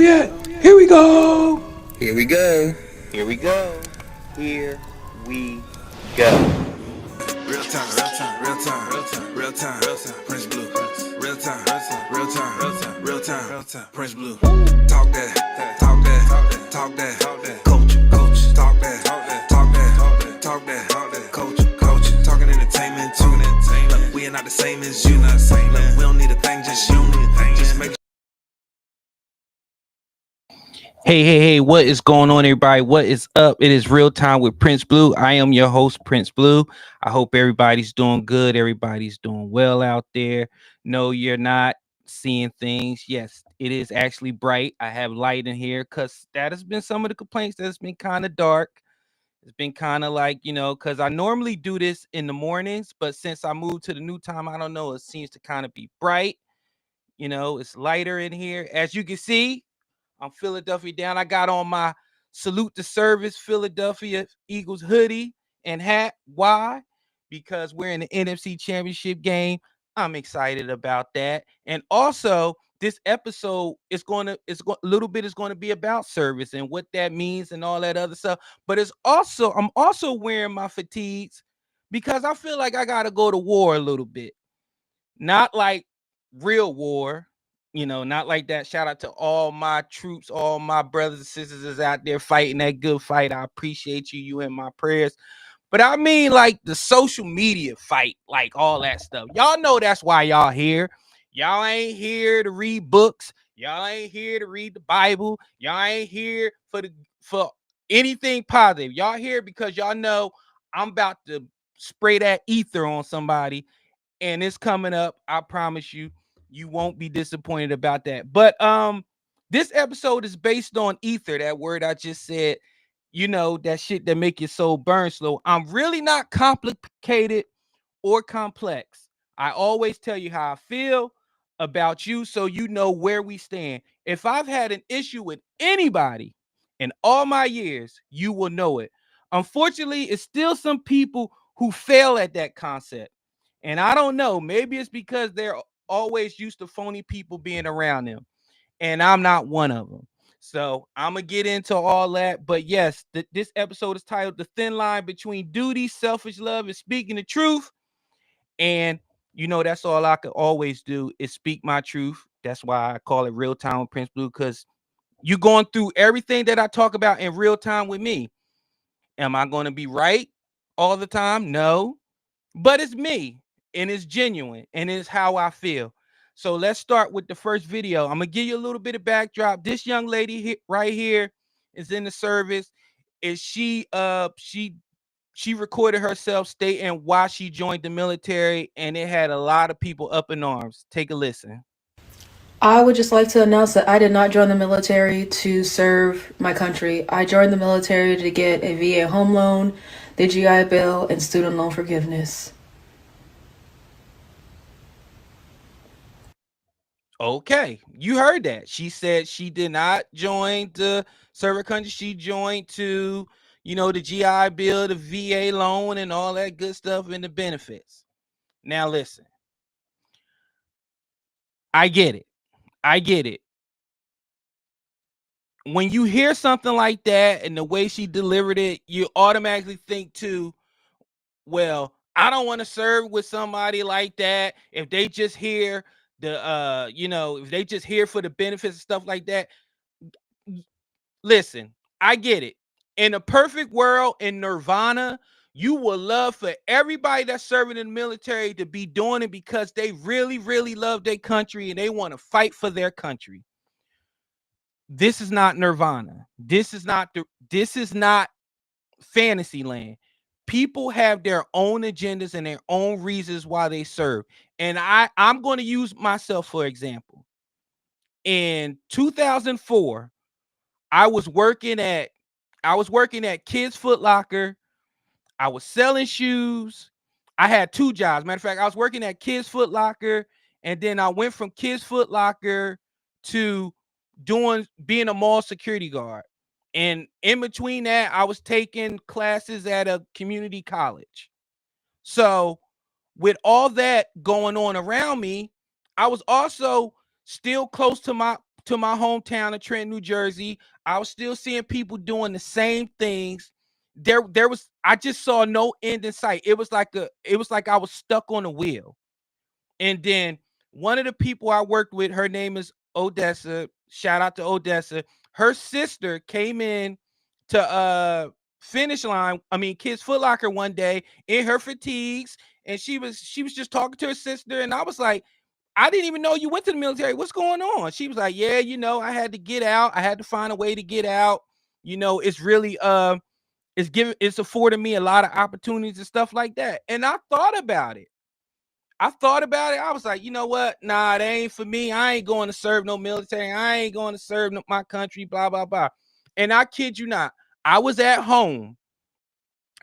yet. Here we go. Here we go. Here we go. Here we go. Real time, real time, real time, real time, real time, real time, Prince Blue. Real time, real time, real time, real time, real time, real time, Prince Blue. Talk that, talk that, talk that, talk that, coach, coach, talk that, talk that, talk that, talk that, talk that, coach, coach, talking entertainment too. Look, we are not the same as you. Look, we don't need a thing, just you. Just make. Hey, what is going on, everybody? What is up? It is Real Time with Prince Blue. I am your host, Prince Blue. I hope everybody's doing good. Everybody's doing well out there. No, you're not seeing things. Yes, it is actually bright. I have light in here because that has been some of the complaints that's been kind of dark. It's been kind of like, because I normally do this in the mornings, but since I moved to the new time, I don't know, it seems to kind of be bright. It's lighter in here. As you can see, I'm Philadelphia down. I got on my salute to service Philadelphia Eagles hoodie and hat. Why? Because we're in the NFC Championship game. I'm excited about that. And also, this episode is a little bit is going to be about service and what that means and all that other stuff. But I'm also wearing my fatigues because I feel like I got to go to war a little bit. Not like real war, not like that. Shout out to all my troops, all my brothers and sisters is out there fighting that good fight. I appreciate you in my prayers. But I mean like the social media fight, like all that stuff. Y'all know that's why y'all here. Y'all ain't here to read books. Y'all ain't here to read the Bible. Y'all ain't here for anything positive. Y'all here because y'all know I'm about to spray that ether on somebody, and it's coming up. I promise you, you won't be disappointed about that. But this episode is based on ether, that word I just said. That shit that make your soul burn slow. I'm really not complicated or complex. I always tell you how I feel about you so you know where we stand. If I've had an issue with anybody in all my years, you will know it. Unfortunately, it's still some people who fail at that concept. And I don't know, maybe it's because they're always used to phony people being around them. And I'm not one of them. So I'm going to get into all that. But yes, this episode is titled The Thin Line Between Duty, Selfish Love, and Speaking the Truth. And, that's all I could always do is speak my truth. That's why I call it Real Time with Prince Blue, because you're going through everything that I talk about in real time with me. Am I going to be right all the time? No. But it's me, and it's genuine, and it's how I feel. So let's start with the first video. I'm gonna give you a little bit of backdrop. This young lady right here is in the service. Is she recorded herself stating why she joined the military, and it had a lot of people up in arms. Take a listen. I would just like to announce that I did not join the military to serve my country. I joined the military to get a VA home loan, the GI Bill, and student loan forgiveness. Okay, you heard that. She said she did not join to serve her country. She joined to, the GI Bill, the VA loan, and all that good stuff and the benefits. Now listen, I get it. I get it. When you hear something like that and the way she delivered it, you automatically think too, well, I don't want to serve with somebody like that. If they just hear if they just here for the benefits and stuff like that. Listen, I get it. In a perfect world, in Nirvana, you would love for everybody that's serving in the military to be doing it because they really, really love their country and they want to fight for their country. This is not Nirvana. This is not fantasy land. People have their own agendas and their own reasons why they serve. And I'm going to use myself for example. In 2004, I was working at Kids Foot Locker. I was selling shoes. I had two jobs. Matter of fact, I was working at Kids Foot Locker, and then I went from Kids Foot Locker to being a mall security guard. And in between that, I was taking classes at a community college. So with all that going on around me, I was also still close to to my hometown of Trenton, New Jersey. I was still seeing people doing the same things. I just saw no end in sight. It was like I was stuck on a wheel. And then one of the people I worked with, her name is Odessa. Shout out to Odessa. Her sister came in to Finish Line, Kids Foot Locker one day in her fatigues, and she was just talking to her sister, and I was like, I didn't even know you went to the military. What's going on? She was like, yeah, I had to get out. I had to find a way to get out. It's really it's affording me a lot of opportunities and stuff like that. And I thought about it. I was like, you know what? Nah, that ain't for me. I ain't going to serve no military. I ain't going to serve my country, blah, blah, blah. And I kid you not, I was at home.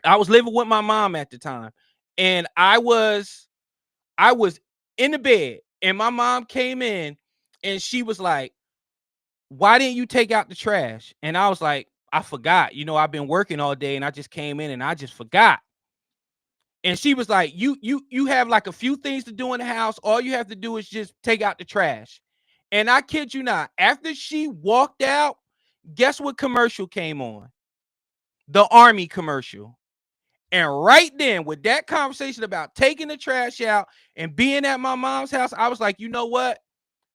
I was living with my mom at the time. And I was in the bed, and my mom came in, and she was like, why didn't you take out the trash? And I was like, I forgot. I've been working all day, and I just came in and I just forgot. And she was like, you have like a few things to do in the house. All you have to do is just take out the trash. And I kid you not, after she walked out, guess what commercial came on? The Army commercial. And right then, with that conversation about taking the trash out and being at my mom's house, I was like, you know what?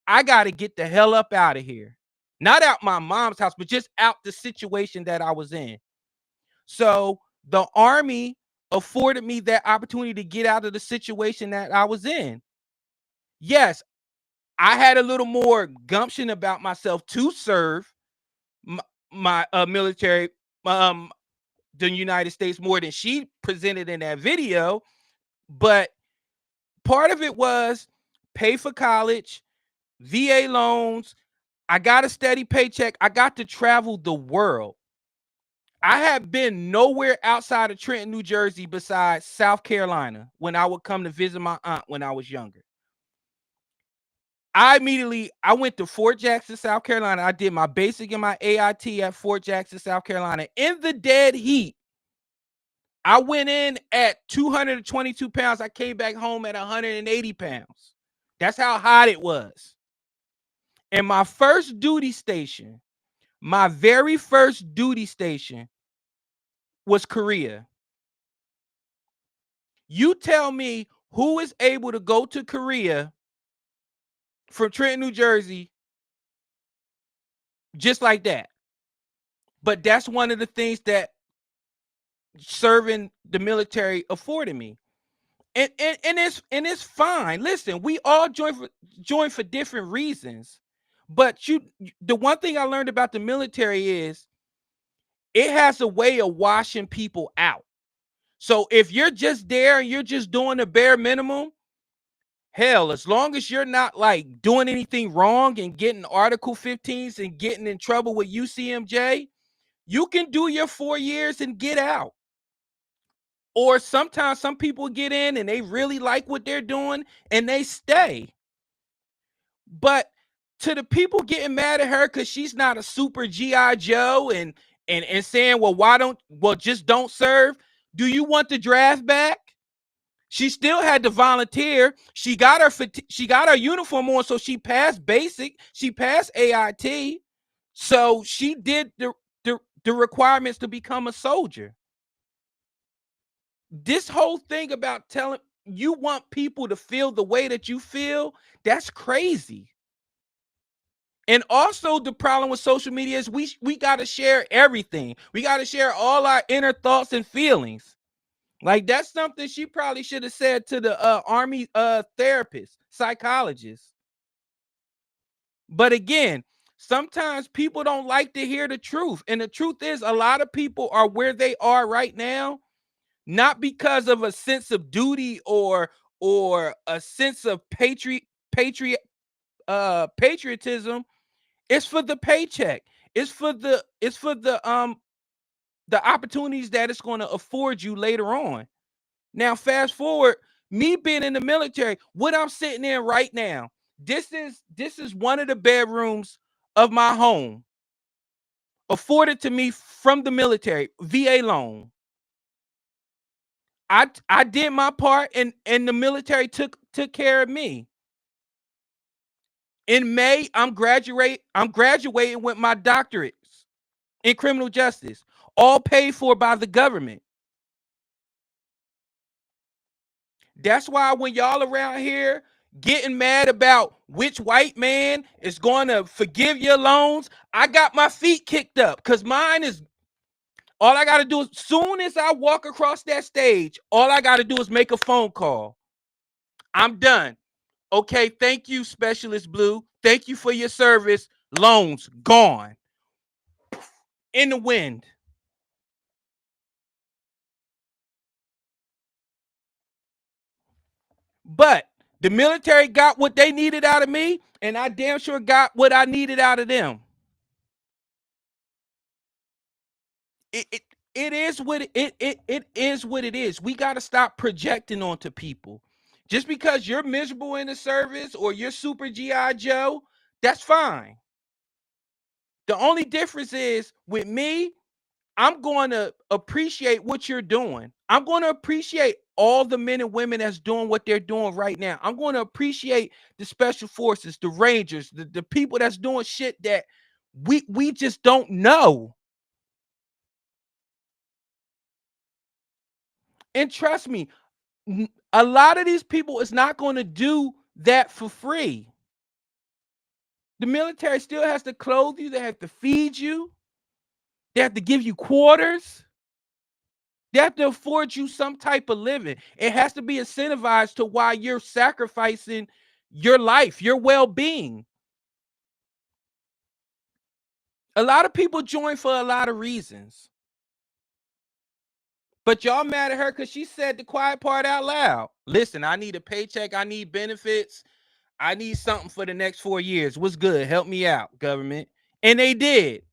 I got to get the hell up out of here. Not out my mom's house, but just out the situation that I was in. So the Army afforded me that opportunity to get out of the situation that I was in. Yes, I had a little more gumption about myself to serve my military, the United States, more than she presented in that video. But part of it was pay for college, VA loans. I got a steady paycheck. I got to travel the world. I had been nowhere outside of Trenton, New Jersey besides South Carolina when I would come to visit my aunt when I was younger. I went to Fort Jackson, South Carolina. I did my basic and my AIT at Fort Jackson, South Carolina in the dead heat. I went in at 222 pounds. I came back home at 180 pounds. That's how hot it was. And my very first duty station was Korea. You tell me who is able to go to Korea from Trenton, New Jersey, just like that. But that's one of the things that serving the military afforded me. And it's fine. Listen, we all join for different reasons. But the one thing I learned about the military is it has a way of washing people out. So if you're just there and you're just doing the bare minimum, hell, as long as you're not like doing anything wrong and getting Article 15s and getting in trouble with UCMJ, you can do your 4 years and get out. Or sometimes some people get in and they really like what they're doing and they stay. But to the people getting mad at her because she's not a super G.I. Joe and saying, just don't serve. Do you want the draft back? She still had to volunteer. She got her uniform on, so she passed basic. She passed AIT. So she did the requirements to become a soldier. This whole thing about telling you want people to feel the way that you feel, that's crazy. And also the problem with social media is we got to share everything. We got to share all our inner thoughts and feelings. Like that's something she probably should have said to the Army therapist, psychologist. But again, sometimes people don't like to hear the truth. And the truth is a lot of people are where they are right now, not because of a sense of duty or a sense of patriotism. It's for the paycheck. It's for the opportunities that it's going to afford you later on. Now, fast forward, me being in the military, what I'm sitting in right now, this is one of the bedrooms of my home, afforded to me from the military, VA loan. I did my part, and the military took care of me. In May, I'm graduating with my doctorates in criminal justice, all paid for by the government. That's why when y'all around here getting mad about which white man is going to forgive your loans, I got my feet kicked up because mine is all I got to do is soon as I walk across that stage, all I got to do is make a phone call. I'm done. Okay, thank you, Specialist Blue. Thank you for your service. Loans gone in the wind. But the military got what they needed out of me, and I damn sure got what I needed out of them. It it, it is what it is what it is. We got to stop projecting onto people. Just because you're miserable in the service or you're super GI Joe, that's fine. The only difference is with me, I'm going to appreciate what you're doing. I'm going to appreciate all the men and women that's doing what they're doing right now. I'm going to appreciate the special forces, the Rangers, the people that's doing shit that we just don't know. And trust me, a lot of these people is not going to do that for free. The military still has to clothe you, they have to feed you, they have to give you quarters. They have to afford you some type of living. It has to be incentivized to why you're sacrificing your life, your well-being. A lot of people join for a lot of reasons. But y'all mad at her because she said the quiet part out loud. Listen, I need a paycheck. I need benefits. I need something for the next 4 years. What's good? Help me out, government. And they did.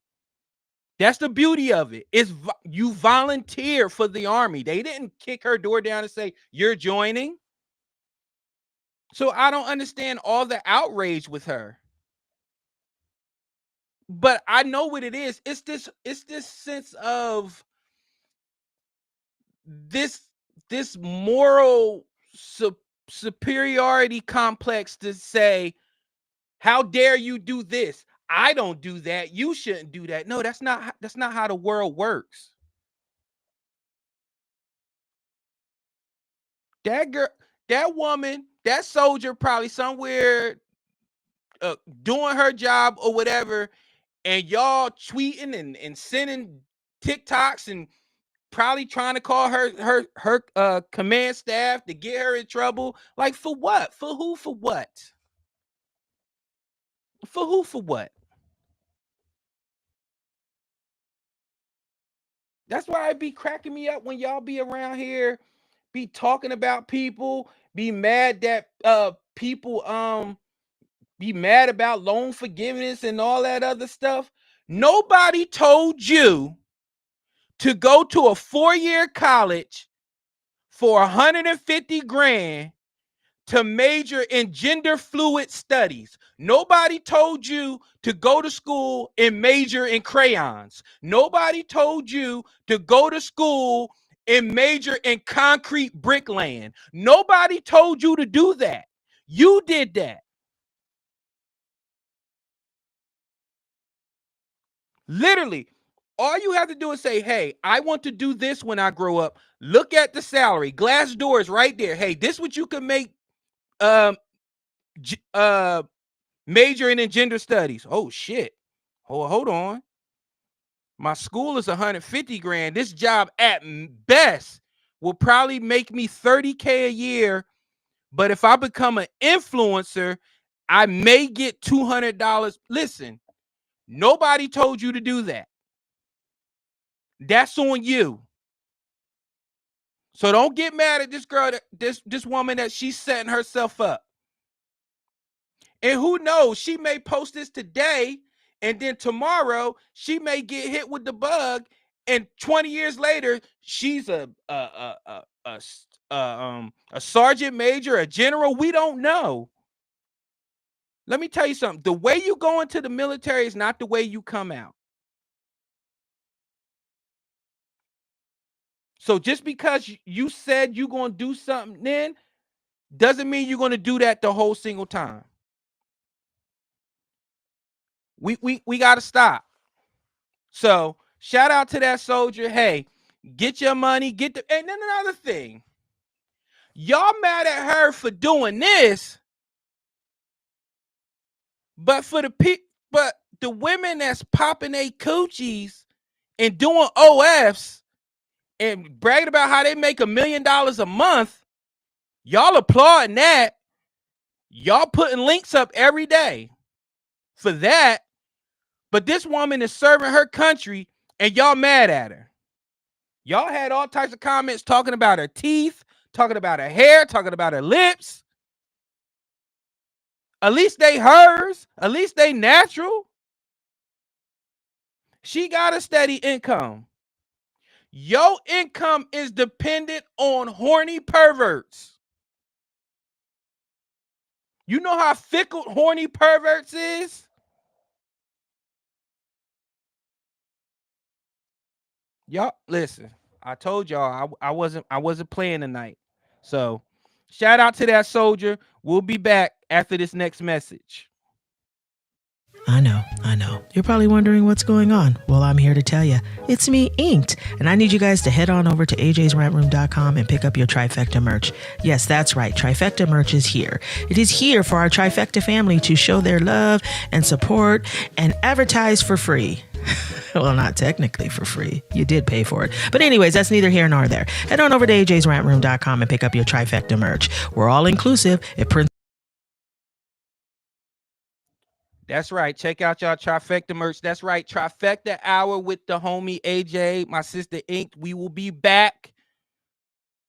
That's the beauty of it. Is you volunteer for the army. They didn't kick her door down and say, you're joining. So I don't understand all the outrage with her. But I know what it is. It's this sense of this moral superiority complex to say, how dare you do this? I don't do that. You shouldn't do that. No, that's not how the world works. That girl, that woman, that soldier probably somewhere doing her job or whatever, and y'all tweeting and sending TikToks and probably trying to call her command staff to get her in trouble. Like for what? For who? For what? For who? For what? That's why it be cracking me up when y'all be around here, be talking about people, be mad that people be mad about loan forgiveness and all that other stuff. Nobody told you to go to a 4-year college for 150 grand to major in gender fluid studies. Nobody told you to go to school and major in crayons. Nobody told you to go to school and major in concrete bricklaying. Nobody told you to do that. You did that. Literally, all you have to do is say, hey, I want to do this when I grow up. Look at the salary. Glass doors right there. Hey, this what you can make um majoring in gender studies. Oh shit. Hold on. My school is 150 grand. This job at best will probably make me 30K a year. But if I become an influencer, I may get $200. Listen, nobody told you to do that. That's on you. So don't get mad at this girl, this woman that she's setting herself up. And who knows, she may post this today, and then tomorrow she may get hit with the bug, and 20 years later she's a sergeant major, a general. We don't know. Let me tell you something. The way you go into the military is not the way you come out. So just because you said you're going to do something then doesn't mean you're going to do that the whole single time. We got to stop. So shout out to that soldier. Hey, get your money. Get the. And then another thing, y'all mad at her for doing this, but but the women that's popping their coochies and doing OFs and bragging about how they make $1 million a month, y'all applauding that. Y'all putting links up every day for that. But this woman is serving her country and y'all mad at her. Y'all had all types of comments talking about her teeth, talking about her hair, talking about her lips. At least they hers. At least they natural. She got a steady income. Your income is dependent on horny perverts. You know how fickle horny perverts is? Y'all listen. I told y'all I wasn't playing tonight. So shout out to that soldier. We'll be back after this next message. I know. You're probably wondering what's going on. Well, I'm here to tell you. It's me, Inked, and I need you guys to head on over to ajsrantroom.com and pick up your Trifecta merch. Yes, that's right. Trifecta merch is here. It is here for our Trifecta family to show their love and support and advertise for free. Well, not technically for free. You did pay for it. But anyways, that's neither here nor there. Head on over to ajsrantroom.com and pick up your Trifecta merch. We're all inclusive. It prints. That's right. Check out y'all Trifecta merch. That's right. Trifecta Hour with the homie AJ, my sister Inked. We will be back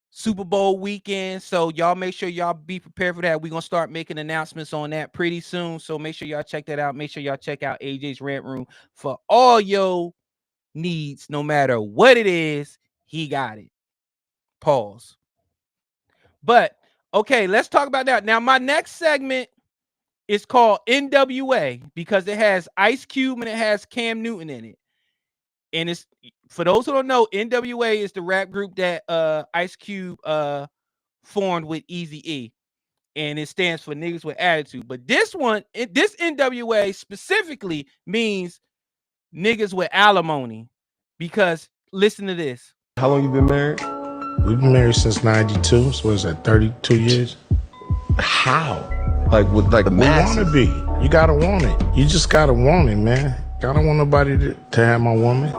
Super Bowl weekend. So y'all make sure y'all be prepared for that. We're going to start making announcements on that pretty soon. So make sure y'all check that out. Make sure y'all check out AJ's Rant Room for all your needs, no matter what it is. He got it. Pause. But okay, let's talk about that. Now, my next segment is called NWA because it has Ice Cube and it has Cam Newton in it. And it's for those who don't know, NWA is the rap group that Ice Cube formed with Eazy-E. And it stands for niggas with attitude. But this NWA specifically means niggas with alimony. Because listen to this. How long you been married? We've been married since 92, so what is that, 32 years? How? Like with like the We masses? want to be. You gotta want it. You just gotta want it, man. I don't want nobody to have my woman.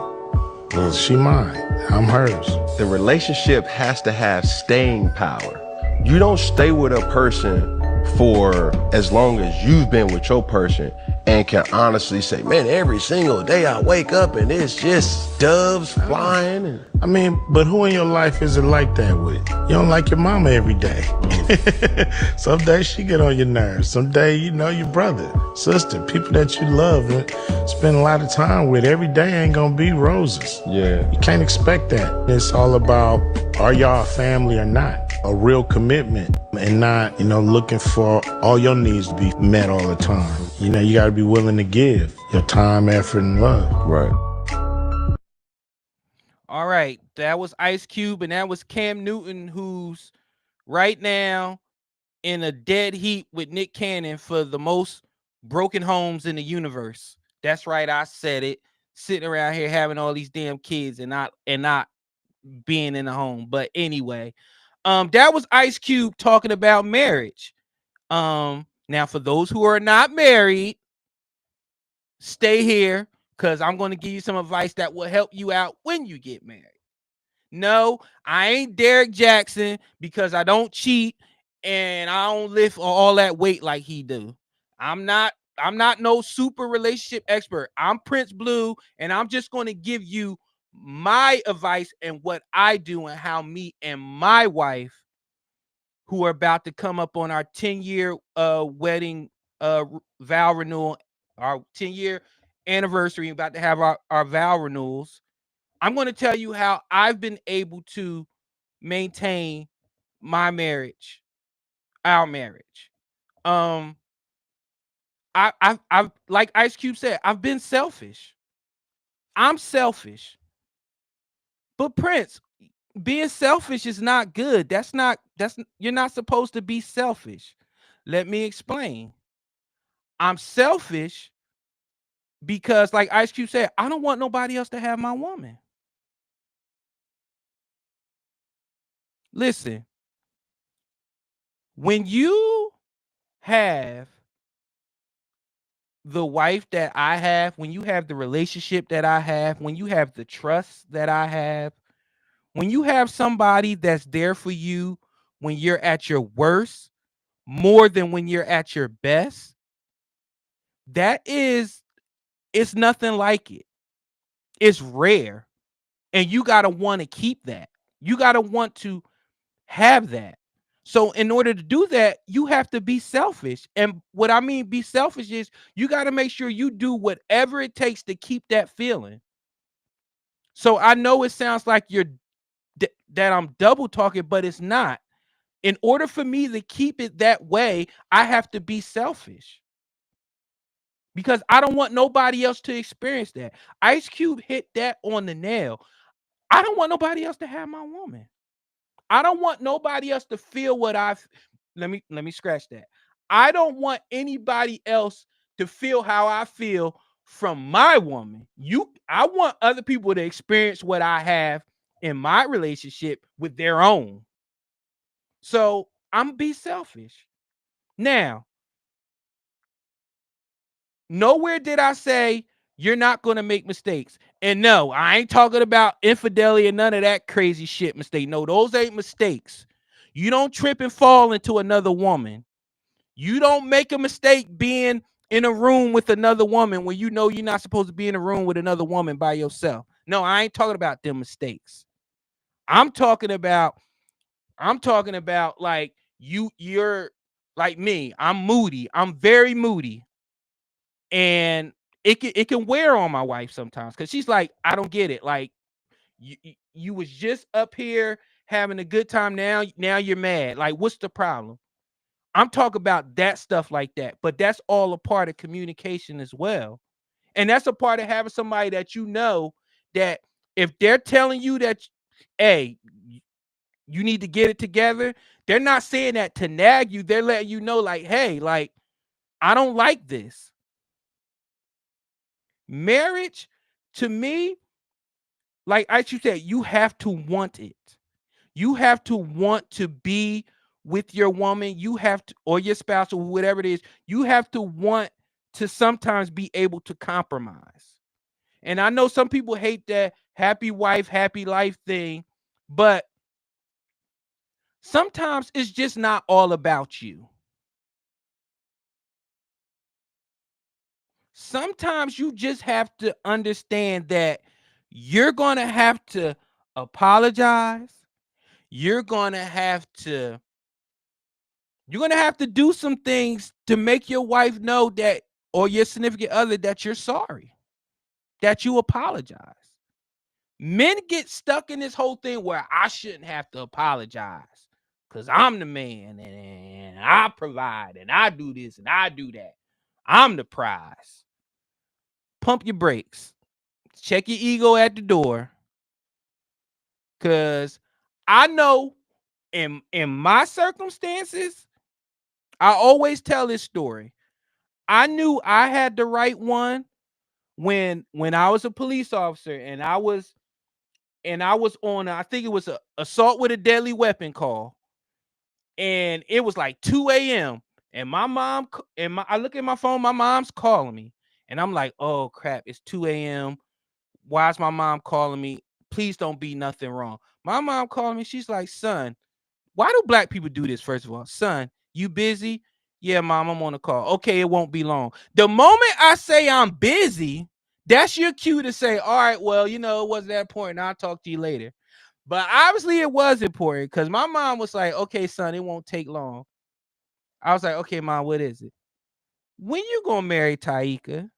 She mine. I'm hers. The relationship has to have staying power. You don't stay with a person for as long as you've been with your person and can honestly say, man, every single day I wake up and it's just doves flying. And I mean, but who in your life is it like that with? You don't like your mama every day. Some days she get on your nerves. Some day, you know, your brother, sister, people that you love and spend a lot of time with. Every day ain't gonna be roses. yeah, You can't expect that. It's all about, are y'all a family or not? A real commitment and not, you know, looking for all your needs to be met all the time. You know, you gotta be willing to give your time, effort, and love. right. All right. That was Ice Cube and that was Cam Newton, who's right now in a dead heat with Nick Cannon for the most broken homes in the universe. That's right. I said it. Sitting around here having all these damn kids and not being in the home. But anyway, that was Ice Cube talking about marriage. Now for those who are not married, stay here because I'm going to give you some advice that will help you out when you get married. No, I ain't Derek Jackson because I don't cheat and I don't lift all that weight like he do. I'm not no super relationship expert. I'm Prince Blue and I'm just going to give you my advice and what I do and how me and my wife, who are about to come up on our 10-year wedding vow renewal, our 10-year anniversary, about to have our vow renewals. I'm going to tell you how I've been able to maintain my marriage, our marriage. I've like Ice Cube said, I've been selfish. I'm selfish. But Prince, being selfish is not good. You're not supposed to be selfish. Let me explain. I'm selfish Because like Ice Cube said, I don't want nobody else to have my woman. Listen, when you have the wife that I have, when you have the relationship that I have, when you have the trust that I have, when you have somebody that's there for you when you're at your worst more than when you're at your best, that is, it's nothing like it. It's rare. And you got to want to keep that. You got to want to have that. So in order to do that, you have to be selfish. And what I mean be selfish is you got to make sure you do whatever it takes to keep that feeling. So I know it sounds like that I'm double talking, but it's not. In order for me to keep it that way, I have to be selfish. Because I don't want nobody else to experience that. Ice Cube hit that on the nail. I don't want nobody else to have my woman. I don't want nobody else to feel what let me scratch that. I don't want anybody else to feel how I feel from my woman. I want other people to experience what I have in my relationship with their own. So I'm be selfish. Now, nowhere did I say you're not going to make mistakes. And no, I ain't talking about infidelity and none of that crazy shit mistake. No, those ain't mistakes. You don't trip and fall into another woman. You don't make a mistake being in a room with another woman when you know you're not supposed to be in a room with another woman by yourself. No, I ain't talking about them mistakes. I'm talking about like you're like me. I'm moody. I'm very moody. And it can wear on my wife sometimes because she's like, I don't get it. Like you was just up here having a good time. Now you're mad. Like, what's the problem? I'm talking about that stuff like that, but that's all a part of communication as well. And that's a part of having somebody that you know that if they're telling you that, hey, you need to get it together, they're not saying that to nag you. They're letting you know, like, hey, like, I don't like this. Marriage, to me, like as you said, you have to want it. You have to want to be with your woman. You have to, or your spouse, or whatever it is, you have to want to sometimes be able to compromise. And I know some people hate that happy wife, happy life thing, but sometimes it's just not all about you. Sometimes you just have to understand that you're going to have to apologize. You're going to have to do some things to make your wife know that, or your significant other, that you're sorry, that you apologize. Men get stuck in this whole thing where I shouldn't have to apologize because I'm the man and I provide and I do this and I do that. I'm the prize. Pump your brakes. Check your ego at the door. Because I know in my circumstances, I always tell this story. I knew I had the right one when I was a police officer and I was on, I think it was a assault with a deadly weapon call. And it was like 2 a.m. And my mom I look at my phone, my mom's calling me. And I'm like, oh crap, it's 2 a.m. Why is my mom calling me? Please don't be nothing wrong. My mom called me. She's like, son, why do black people do this? First of all, son, you busy? Yeah, mom, I'm on a call. Okay, it won't be long. The moment I say I'm busy, that's your cue to say, all right, well, it wasn't that important. I'll talk to you later. But obviously it was important because my mom was like, okay, son, it won't take long. I was like, okay, mom, what is it? When you gonna marry Taika?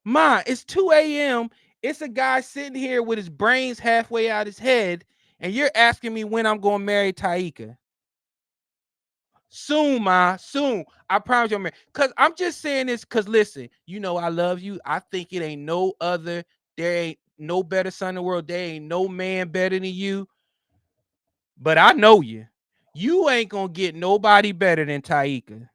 Ma, it's 2 a.m. It's a guy sitting here with his brains halfway out his head, and you're asking me when I'm gonna marry Taika. Soon, Ma, soon. I promise you, man. Cause I'm just saying this because listen, I love you. I think it ain't no other, there ain't no better son in the world. There ain't no man better than you. But I know you. You ain't gonna get nobody better than Taika.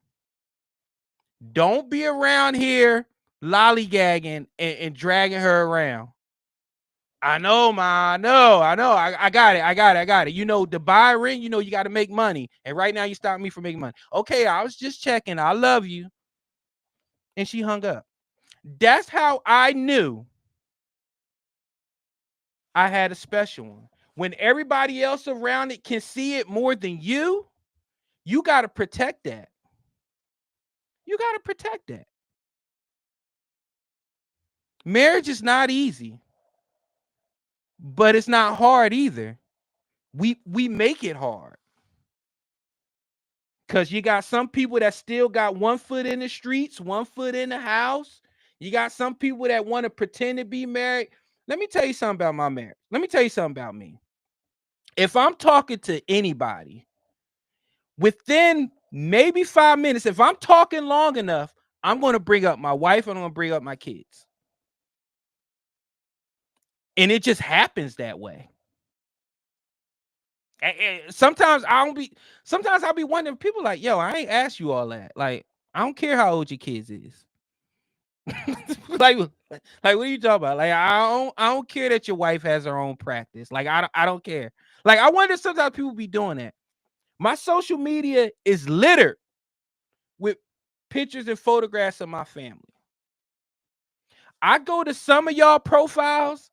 Don't be around here lollygagging and dragging her around. I know, ma. I know. I got it. You know, to buy a ring, you know, you got to make money. And right now, you stop me from making money. Okay, I was just checking. I love you. And she hung up. That's how I knew I had a special one. When everybody else around it can see it more than you got to protect that. You got to protect that. Marriage is not easy, but it's not hard either. We make it hard. Because you got some people that still got one foot in the streets, one foot in the house. You got some people that want to pretend to be married. Let me tell you something about my marriage. Let me tell you something about me. If I'm talking to anybody, within maybe 5 minutes, if I'm talking long enough, I'm going to bring up my wife and I'm going to bring up my kids. And it just happens that way. Sometimes I'll be wondering, people like, yo, I ain't asked you all that. Like, I don't care how old your kids is. like what are you talking about? Like, I don't care that your wife has her own practice. Like, I don't care. Like, I wonder sometimes people be doing that. My social media is littered with pictures and photographs of my family. I go to some of y'all profiles,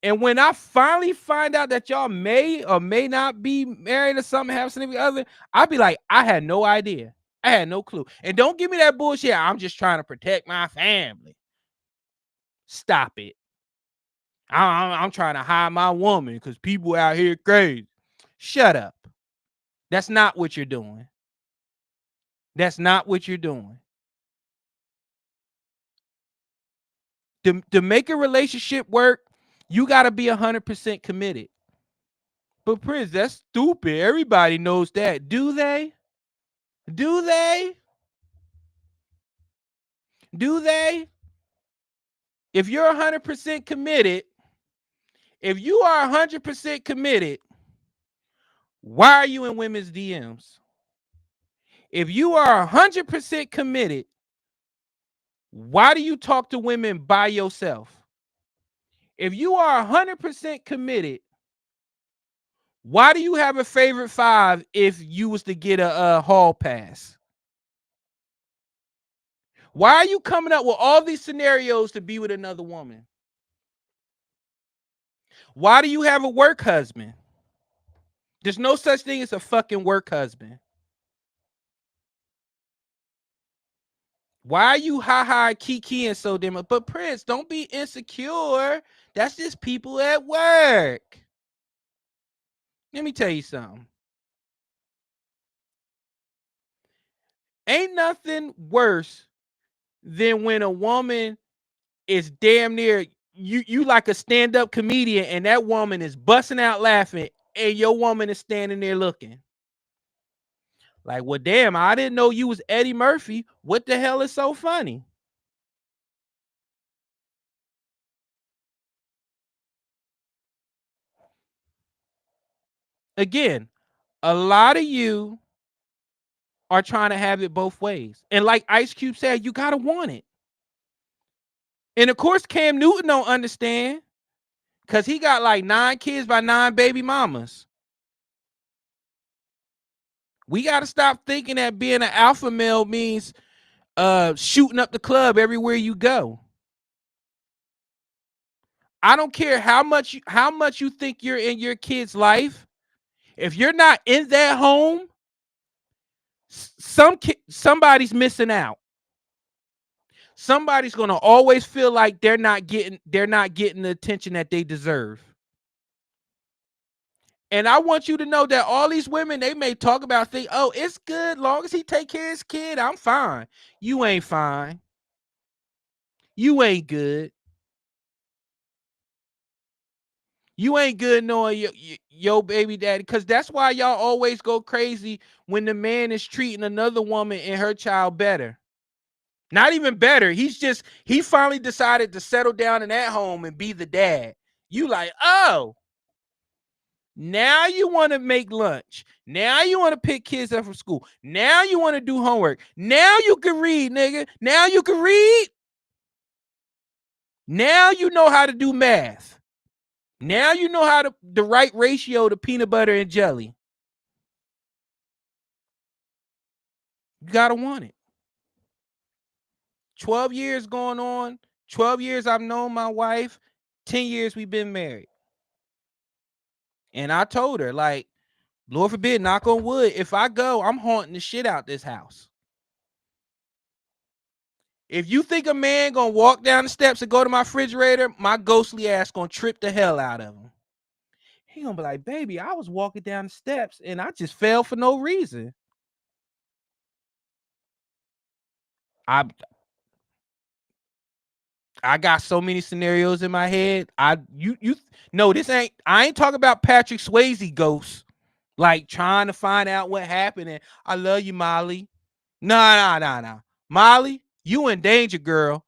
and when I finally find out that y'all may or may not be married or something, have significant other, I'll be like, I had no idea. I had no clue. And don't give me that bullshit. I'm just trying to protect my family. Stop it. I'm trying to hide my woman because people out here crazy. Shut up. That's not what you're doing. That's not what you're doing. To make a relationship work, you got to be 100% committed. But Prince, that's stupid. Everybody knows that. Do they? Do they? Do they? If you're 100% committed, if you are 100% committed, why are you in women's DMs? If you are 100% committed, why do you talk to women by yourself? If you are 100% committed, why do you have a favorite five if you was to get a hall pass? Why are you coming up with all these scenarios to be with another woman? Why do you have a work husband? There's no such thing as a fucking work husband. Why are you kiki and so damn? But Prince, don't be insecure. That's just people at work. Let me tell you something. Ain't nothing worse than when a woman is damn near you like a stand-up comedian and that woman is busting out laughing and your woman is standing there looking. Like, well, damn, I didn't know you was Eddie Murphy. What the hell is so funny? Again, a lot of you are trying to have it both ways. And like Ice Cube said, you got to want it. And of course, Cam Newton don't understand because he got like 9 kids by 9 baby mamas. We got to stop thinking that being an alpha male means shooting up the club everywhere you go. I don't care how much you think you're in your kid's life. If you're not in that home, somebody's missing out. Somebody's gonna always feel like they're not getting the attention that they deserve. And I want you to know that all these women, they may talk about things. Oh, it's good long as he take care of his kid. I'm fine. You ain't fine. You ain't good. You ain't good knowing your baby daddy, because that's why y'all always go crazy when the man is treating another woman and her child better. Not even better. He finally decided to settle down in that home and be the dad. You like, oh, now you want to make lunch. Now you want to pick kids up from school. Now you want to do homework. Now you can read, nigga. Now you can read. Now you know how to do math. Now you know how to the right ratio to peanut butter and jelly. You gotta want it. 12 years going on. 12 years I've known my wife. 10 years we've been married. And I told her, like, Lord forbid, knock on wood, if I go, I'm haunting the shit out this house. If you think a man gonna walk down the steps and go to my refrigerator, my ghostly ass gonna trip the hell out of him. He gonna be like, baby, I was walking down the steps and I just fell for no reason. I got so many scenarios in my head. No, I ain't talking about Patrick Swayze ghosts, like trying to find out what happened. And I love you, Molly. Nah. Molly, you in danger, girl.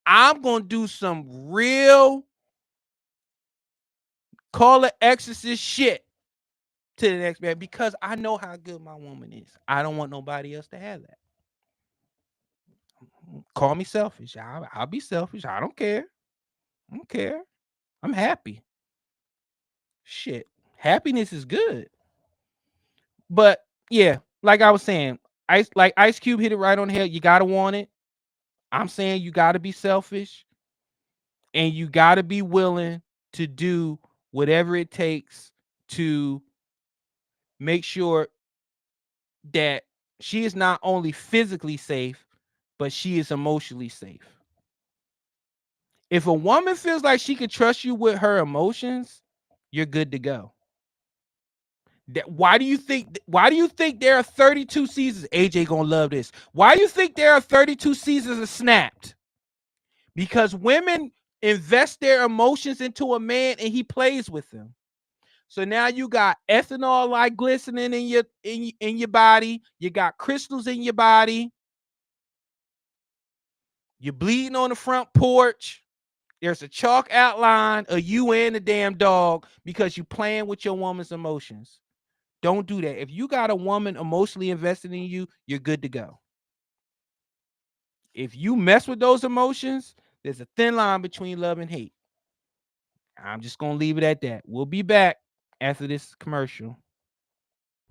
I'm gonna do some real call it exorcist shit to the next man because I know how good my woman is. I don't want nobody else to have that. Call me selfish. I'll be selfish. I don't care. I'm happy. Shit. Happiness is good. But yeah, like I was saying, Ice Cube hit it right on the head. You gotta want it. I'm saying you gotta be selfish and you gotta be willing to do whatever it takes to make sure that she is not only physically safe, but she is emotionally safe. If a woman feels like she can trust you with her emotions, you're good to go. Why do you think there are 32 seasons? AJ gonna love this. Why do you think there are 32 seasons of Snapped? Because women invest their emotions into a man and he plays with them. So now you got ethanol like glistening in your body. You got crystals in your body. You're bleeding on the front porch. There's a chalk outline of you and the damn dog because you're playing with your woman's emotions. Don't do that. If you got a woman emotionally invested in you, you're good to go. If you mess with those emotions, there's a thin line between love and hate. I'm just going to leave it at that. We'll be back after this commercial.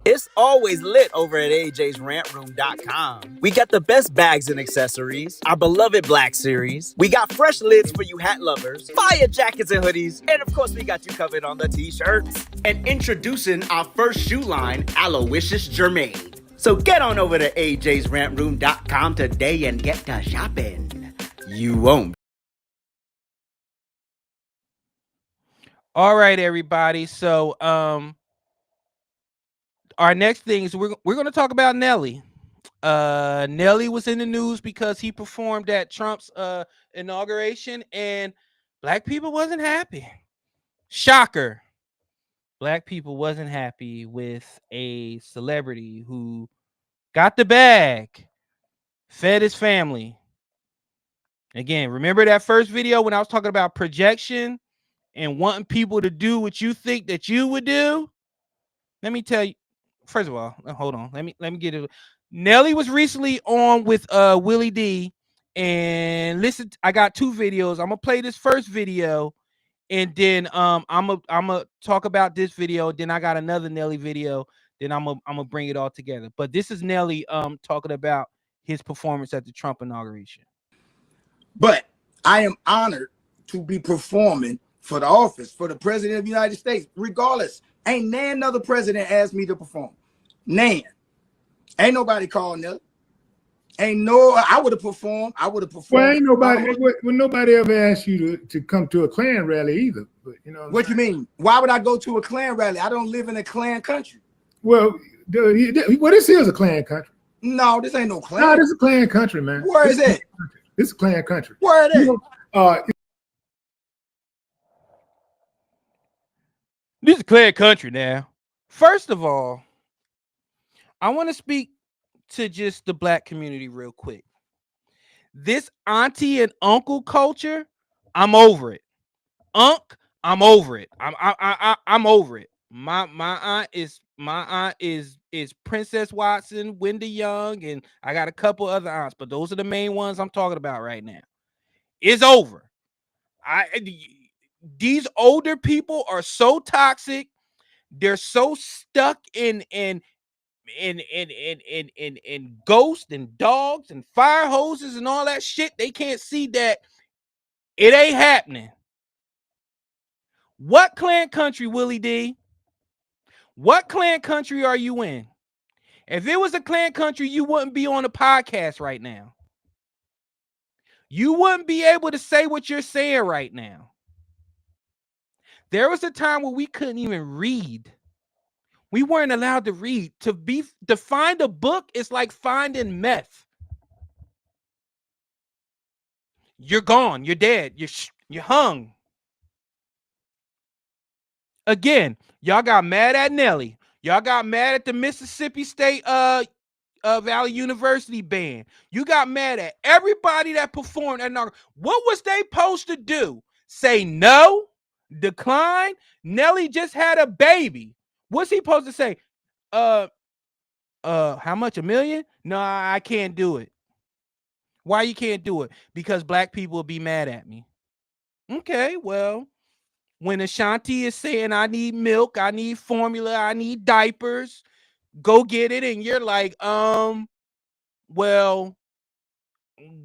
It's always lit over at ajsrantroom.com. We got the best bags and accessories, our beloved Black Series. We got fresh lids for you hat lovers, fire jackets and hoodies, and of course we got you covered on the t-shirts. And introducing our first shoe line, Aloysius Germain. So get on over to ajsrantroom.com today and get to shopping. You won't. All right, everybody. So our next thing is we're going to talk about Nelly. Nelly was in the news because he performed at Trump's inauguration and black people wasn't happy. Shocker. Black people wasn't happy with a celebrity who got the bag, fed his family. Again, remember that first video when I was talking about projection and wanting people to do what you think that you would do? Let me tell you. First of all, hold on. Let me get it. Nelly was recently on with Willie D, and listen, I got two videos. I'm gonna play this first video, and then I'm gonna talk about this video. Then I got another Nelly video. Then I'm gonna bring it all together. But this is Nelly talking about his performance at the Trump inauguration. But I am honored to be performing for the office, for the president of the United States, regardless. Ain't nan another president asked me to perform. Nan. Ain't nobody called Nelly. I would have performed. Well, ain't nobody. Well, nobody ever asked you to come to a Klan rally either. But you know what you mean? Why would I go to a Klan rally? I don't live in a Klan country. Well, this is a Klan country. No, this ain't no Klan. No, this is a Klan country, man. Where is it? This is a Klan country. Where it is? This is Klan country now. First of all, I want to speak to just the black community real quick. This auntie and uncle culture, I'm over it. I'm over it. I'm over it. My aunt is Princess Watson, Wendy Young, and I got a couple other aunts, but those are the main ones I'm talking about right now. It's over. These older people are so toxic. They're so stuck in ghosts and dogs and fire hoses and all that shit. They can't see that it ain't happening. What clan country, Willie D? What clan country are you in? If it was a clan country, you wouldn't be on a podcast right now. You wouldn't be able to say what you're saying right now. There was a time where we couldn't even read. We weren't allowed to read. To find a book is like finding meth. You're gone. You're dead. You're hung. Again, y'all got mad at Nelly. Y'all got mad at the Mississippi State Valley University band. You got mad at everybody that performed at inauguration. What was they supposed to do? Say no? Decline? Nelly just had a baby. What's he supposed to say? How much? $1 million? No, I can't do it. Why you can't do it? Because black people will be mad at me. Okay, well, when Ashanti is saying I need milk, I need formula, I need diapers, go get it, and you're like, well,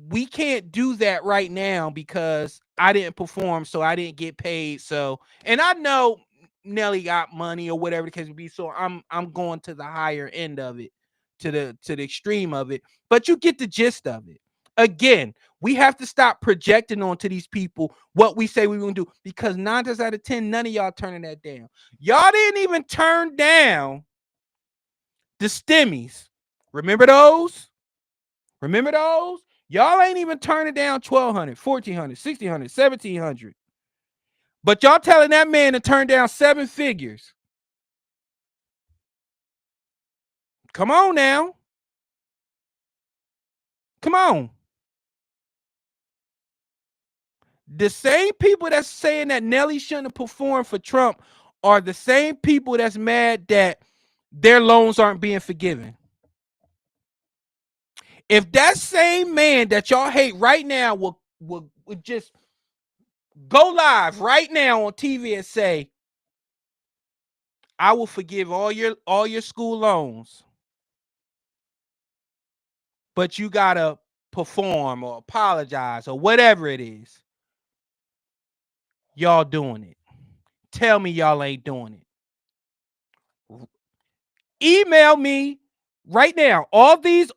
we can't do that right now because I didn't perform, so I didn't get paid. So, and I know Nelly got money or whatever the case would be. So I'm going to the higher end of it, to the extreme of it. But you get the gist of it. Again, we have to stop projecting onto these people what we say we want to do, because 9 times out of 10, none of y'all turning that down. Y'all didn't even turn down the stimmies. Remember those? Remember those? Y'all ain't even turning down 1,200, 1,400, 1,600, 1,700. But y'all telling that man to turn down 7 figures. Come on now. Come on. The same people that's saying that Nelly shouldn't have performed for Trump are the same people that's mad that their loans aren't being forgiven. If that same man that y'all hate right now will just go live right now on TV and say, I will forgive all your school loans, but you gotta perform or apologize or whatever it is. Y'all doing it. Tell me y'all ain't doing it. Email me right now. All these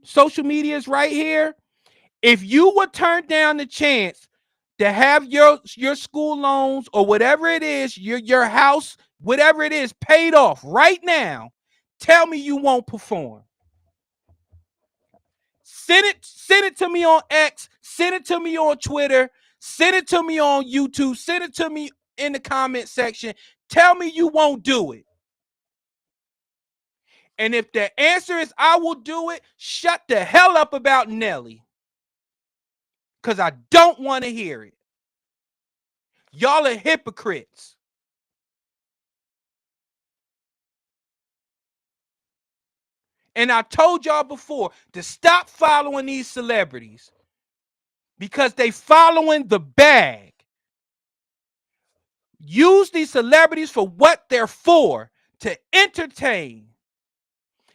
social medias right here. If you would turn down the chance to have your school loans or whatever it is, your house, whatever it is, paid off right now, tell me you won't perform. Send it to me on X, send it to me on Twitter, send it to me on YouTube, send it to me in the comment section. Tell me you won't do it. And if the answer is I will do it, shut the hell up about Nelly. Because I don't want to hear it. Y'all are hypocrites. And I told y'all before to stop following these celebrities because they following the bag. Use these celebrities for what they're for, to entertain.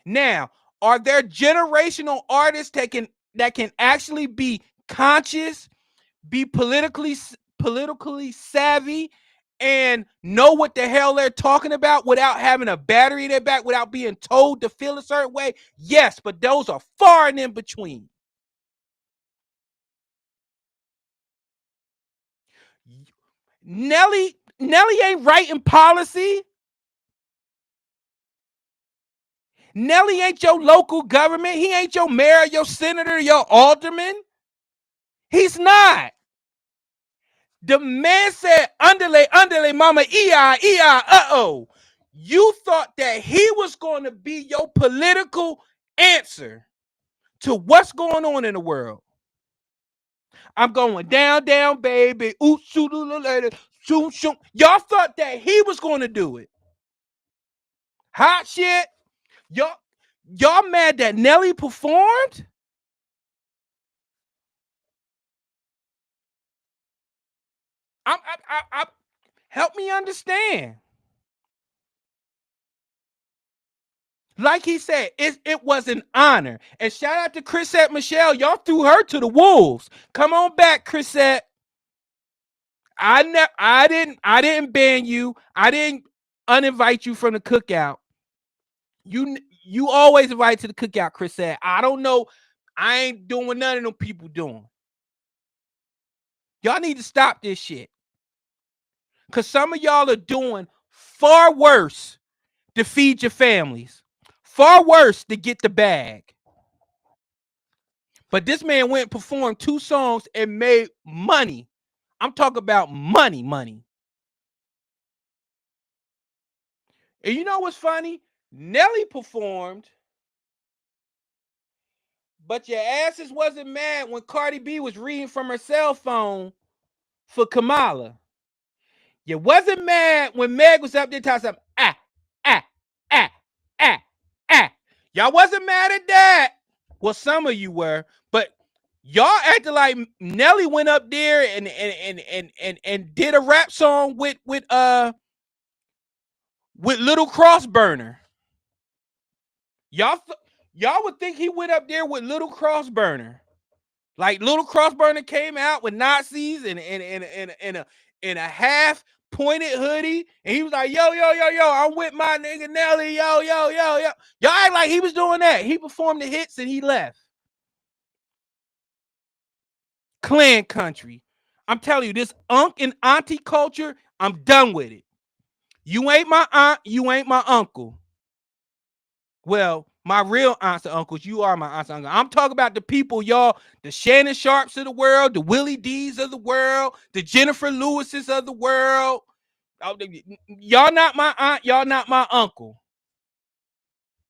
Now, are there generational artists that can actually be conscious, be politically savvy, and know what the hell they're talking about without having a battery in their back, without being told to feel a certain way? Yes, but those are far and in between. Nelly ain't writing policy. Nelly ain't your local government. He ain't your mayor, your senator, your alderman. He's not. The man said, underlay, mama, uh-oh. You thought that he was going to be your political answer to what's going on in the world. I'm going down, baby. Ooh, shoot, later. Shoot. Y'all thought that he was going to do it. Hot shit. Y'all mad that Nelly performed? Help me understand. Like he said, it was an honor. And shout out to Chrisette Michelle. Y'all threw her to the wolves. Come on back, Chrisette. I didn't ban you. I didn't uninvite you from the cookout. You always invite to the cookout, Chrisette. I don't know. I ain't doing what none of them people doing. Y'all need to stop this shit. Because some of y'all are doing far worse to feed your families. Far worse to get the bag. But this man went and performed 2 songs and made money. I'm talking about money. And you know what's funny? Nelly performed, but your asses wasn't mad when Cardi B was reading from her cell phone for Kamala. You wasn't mad when Meg was up there talking something. Y'all wasn't mad at that. Well, some of you were, but y'all acted like Nelly went up there and did a rap song with Little Crossburner. Y'all would think he went up there with Little Crossburner. Like Little Crossburner came out with Nazis and a half pointed hoodie, and he was like, yo, I'm with my nigga Nelly, yo. Y'all act like he was doing that. He performed the hits and he left. Clan country. I'm telling you, this unk and auntie culture, I'm done with it. You ain't my aunt, you ain't my uncle. Well, my real aunts and uncles, you are my aunts and uncles. I'm talking about the people, y'all, the Shannon Sharps of the world, the Willie D's of the world, the Jennifer Lewises of the world. Y'all not my aunt, y'all not my uncle.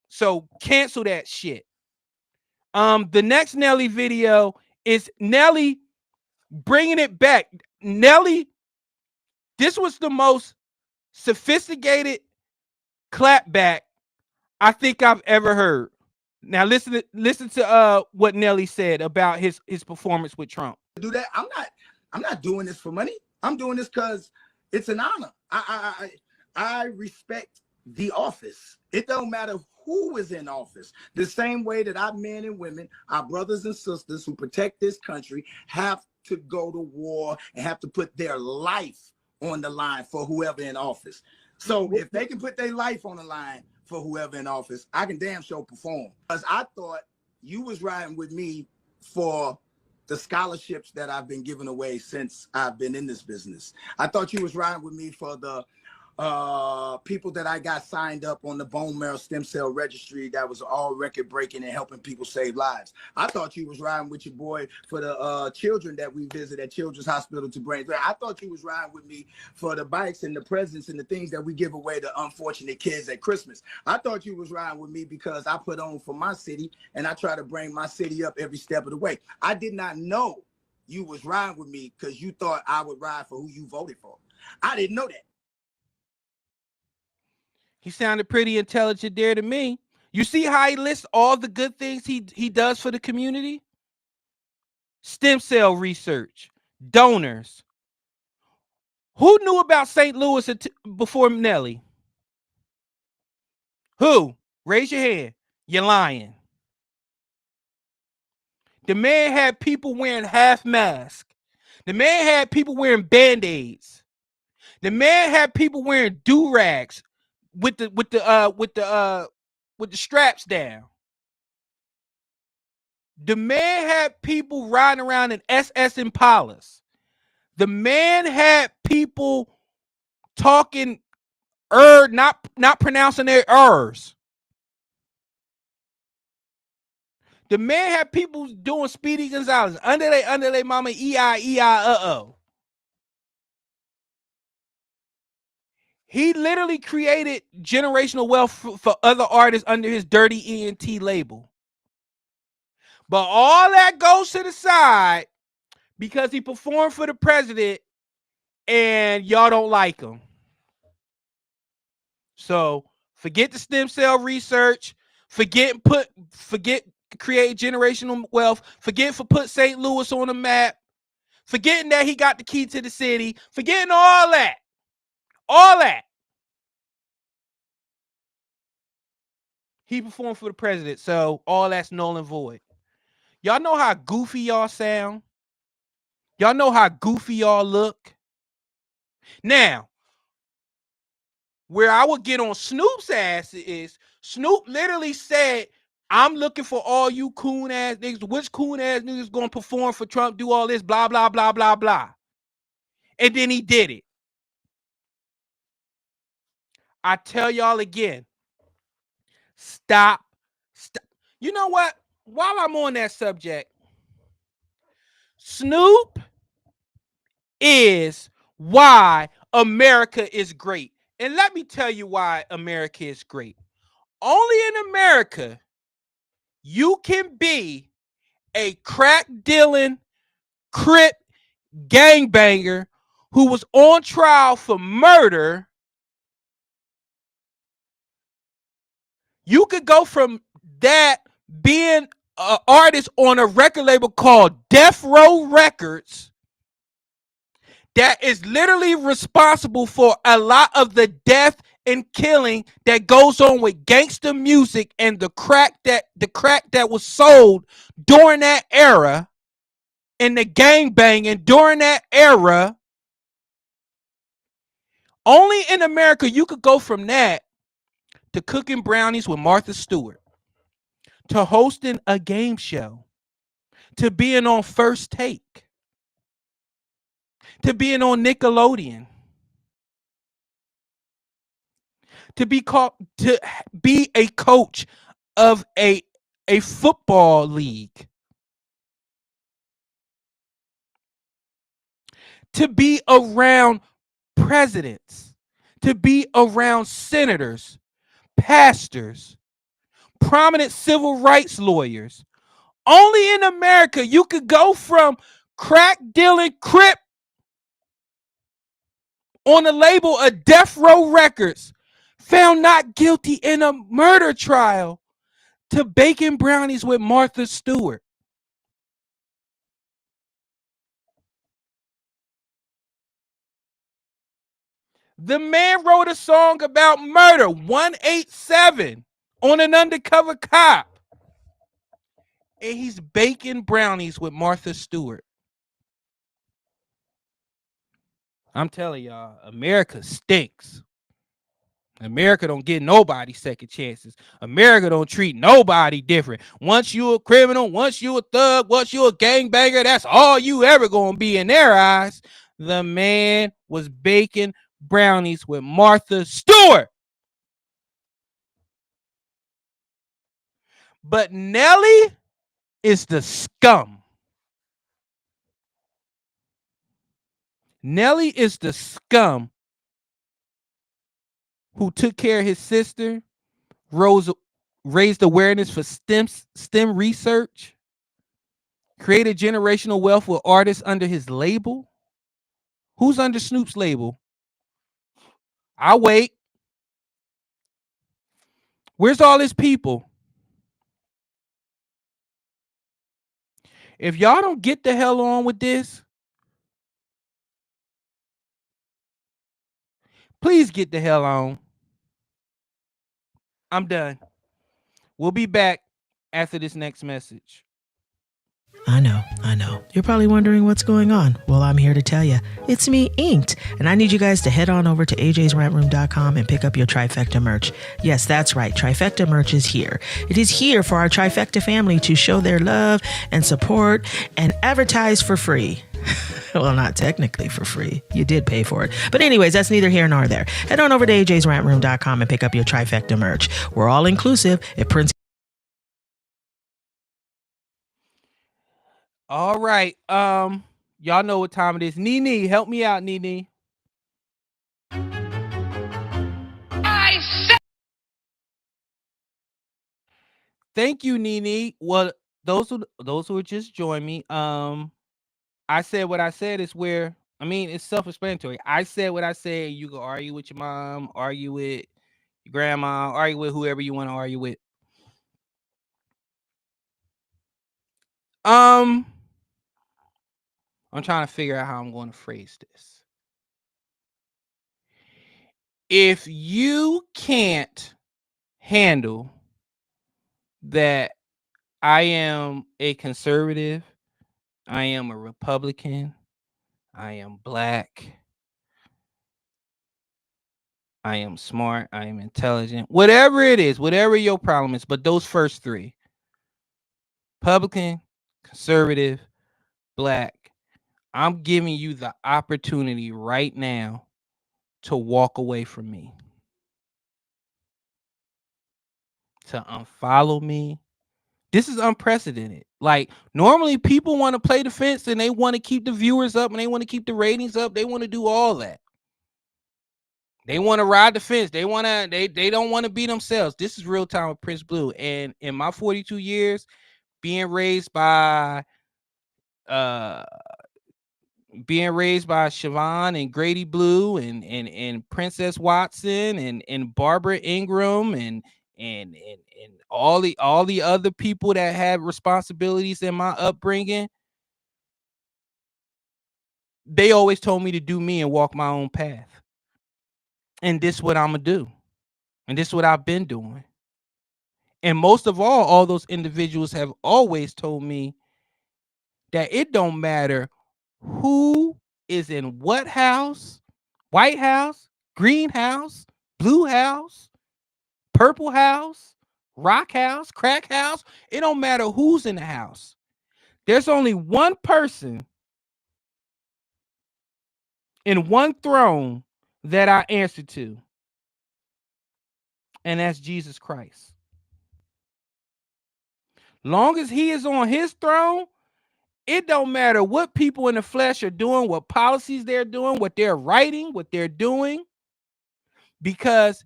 So cancel that shit. The next Nelly video is Nelly bringing it back. Nelly, this was the most sophisticated clapback I think I've ever heard. Now listen to what Nelly said about his performance with Trump. Do that. I'm not doing this for money. I'm doing this because it's an honor. I respect the office. It don't matter who is in office. The same way that our men and women, our brothers and sisters who protect this country, have to go to war and have to put their life on the line for whoever in office. So if they can put their life on the line for whoever in office, I can damn sure perform. Because I thought you was riding with me for the scholarships that I've been giving away since I've been in this business. I thought you was riding with me for the people that I got signed up on the bone marrow stem cell registry that was all record breaking and helping people save lives. I thought you was riding with your boy for the children that we visit at Children's Hospital to Brains. I thought you was riding with me for the bikes and the presents and the things that we give away to unfortunate kids at Christmas. I thought you was riding with me because I put on for my city and I try to bring my city up every step of the way. I did not know you was riding with me because you thought I would ride for who you voted for. I didn't know that. He sounded pretty intelligent there to me. You see how he lists all the good things he does for the community? Stem cell research, donors. Who knew about St. Louis before Nelly? Who? Raise your hand. You're lying. The man had people wearing half masks. The man had people wearing Band-Aids. The man had people wearing do-rags with the straps down. The man had people riding around in SS Impalas. The man had people talking not pronouncing their R's. The man had people doing Speedy Gonzalez under they mama E-I-E-I-uh-oh. He literally created generational wealth for other artists under his Dirty ENT label. But all that goes to the side because he performed for the president and y'all don't like him. So forget the stem cell research. Forget create generational wealth. Put St. Louis on the map. forgetting that he got the key to the city, forgetting all that. All that. He performed for the president, so all that's null and void. Y'all know how goofy y'all sound? Y'all know how goofy y'all look? Now, where I would get on Snoop's ass is Snoop literally said, I'm looking for all you coon ass niggas. Which coon ass niggas gonna perform for Trump, do all this, blah, blah, blah, blah, blah. And then he did it. I tell y'all again, stop. You know what? While I'm on that subject, Snoop is why America is great. And let me tell you why America is great. Only in America, you can be a crack dealing, Crip gangbanger who was on trial for murder. You could go from that being an artist on a record label called Death Row Records that is literally responsible for a lot of the death and killing that goes on with gangster music and the crack that was sold during that era and the gangbanging during that era. Only in America you could go from that to cooking brownies with Martha Stewart, to hosting a game show, to being on First Take, to being on Nickelodeon, to be a coach of a football league, to be around presidents, to be around senators, pastors, prominent civil rights lawyers. Only in America you could go from crack dealing Crip on the label of Death Row Records, found not guilty in a murder trial, to baking brownies with Martha Stewart. The man wrote a song about murder, 187, on an undercover cop. And he's baking brownies with Martha Stewart. I'm telling y'all, America stinks. America don't get nobody second chances. America don't treat nobody different. Once you a criminal, once you a thug, once you a gangbanger, that's all you ever gonna be in their eyes. The man was baking brownies with Martha Stewart. But Nelly is the scum. Nelly is the scum who took care of his sister, raised awareness for STEM research, created generational wealth with artists under his label. Who's under Snoop's label? I'll wait. Where's all his people? If y'all don't get the hell on with this, please get the hell on. I'm done. We'll be back after this next message. I know. You're probably wondering what's going on. Well, I'm here to tell you. It's me, Inked, and I need you guys to head on over to ajsrantroom.com and pick up your Trifecta merch. Yes, that's right. Trifecta merch is here. It is here for our Trifecta family to show their love and support and advertise for free. Well, not technically for free. You did pay for it. But anyways, that's neither here nor there. Head on over to ajsrantroom.com and pick up your Trifecta merch. We're all inclusive. It prints. All right. Y'all know what time it is. Nene, help me out, Nene. Thank you, Nene. Well, those who just joined me, I said what I said is where, I mean, it's self-explanatory. I said what I said. You can argue with your mom, argue with your grandma, argue with whoever you want to argue with. I'm trying to figure out how I'm going to phrase this. If you can't handle that I am a conservative, I am a Republican, I am black, I am smart, I am intelligent, whatever it is, whatever your problem is, but those first three, Republican, conservative, black, I'm giving you the opportunity right now to walk away from me, to unfollow me. This is unprecedented. Like, normally people want to play the fence and they want to keep the viewers up and they want to keep the ratings up. They want to do all that. They want to ride the fence. They don't want to be themselves. This is Real Time with Prince Blue. And in my 42 years being raised by Siobhan and Grady Blue and Princess Watson and Barbara Ingram and all the other people that had responsibilities in my upbringing, they always told me to do me and walk my own path. And this is what I'm gonna do. And this is what I've been doing. And most of all those individuals have always told me that it don't matter who is in what house, White House, Green House, Blue House, Purple House, Rock House, Crack House. It don't matter who's in the house. There's only one person in one throne that I answer to, and that's Jesus Christ. Long as he is on his throne, it don't matter what people in the flesh are doing, what policies they're doing, what they're writing, what they're doing. Because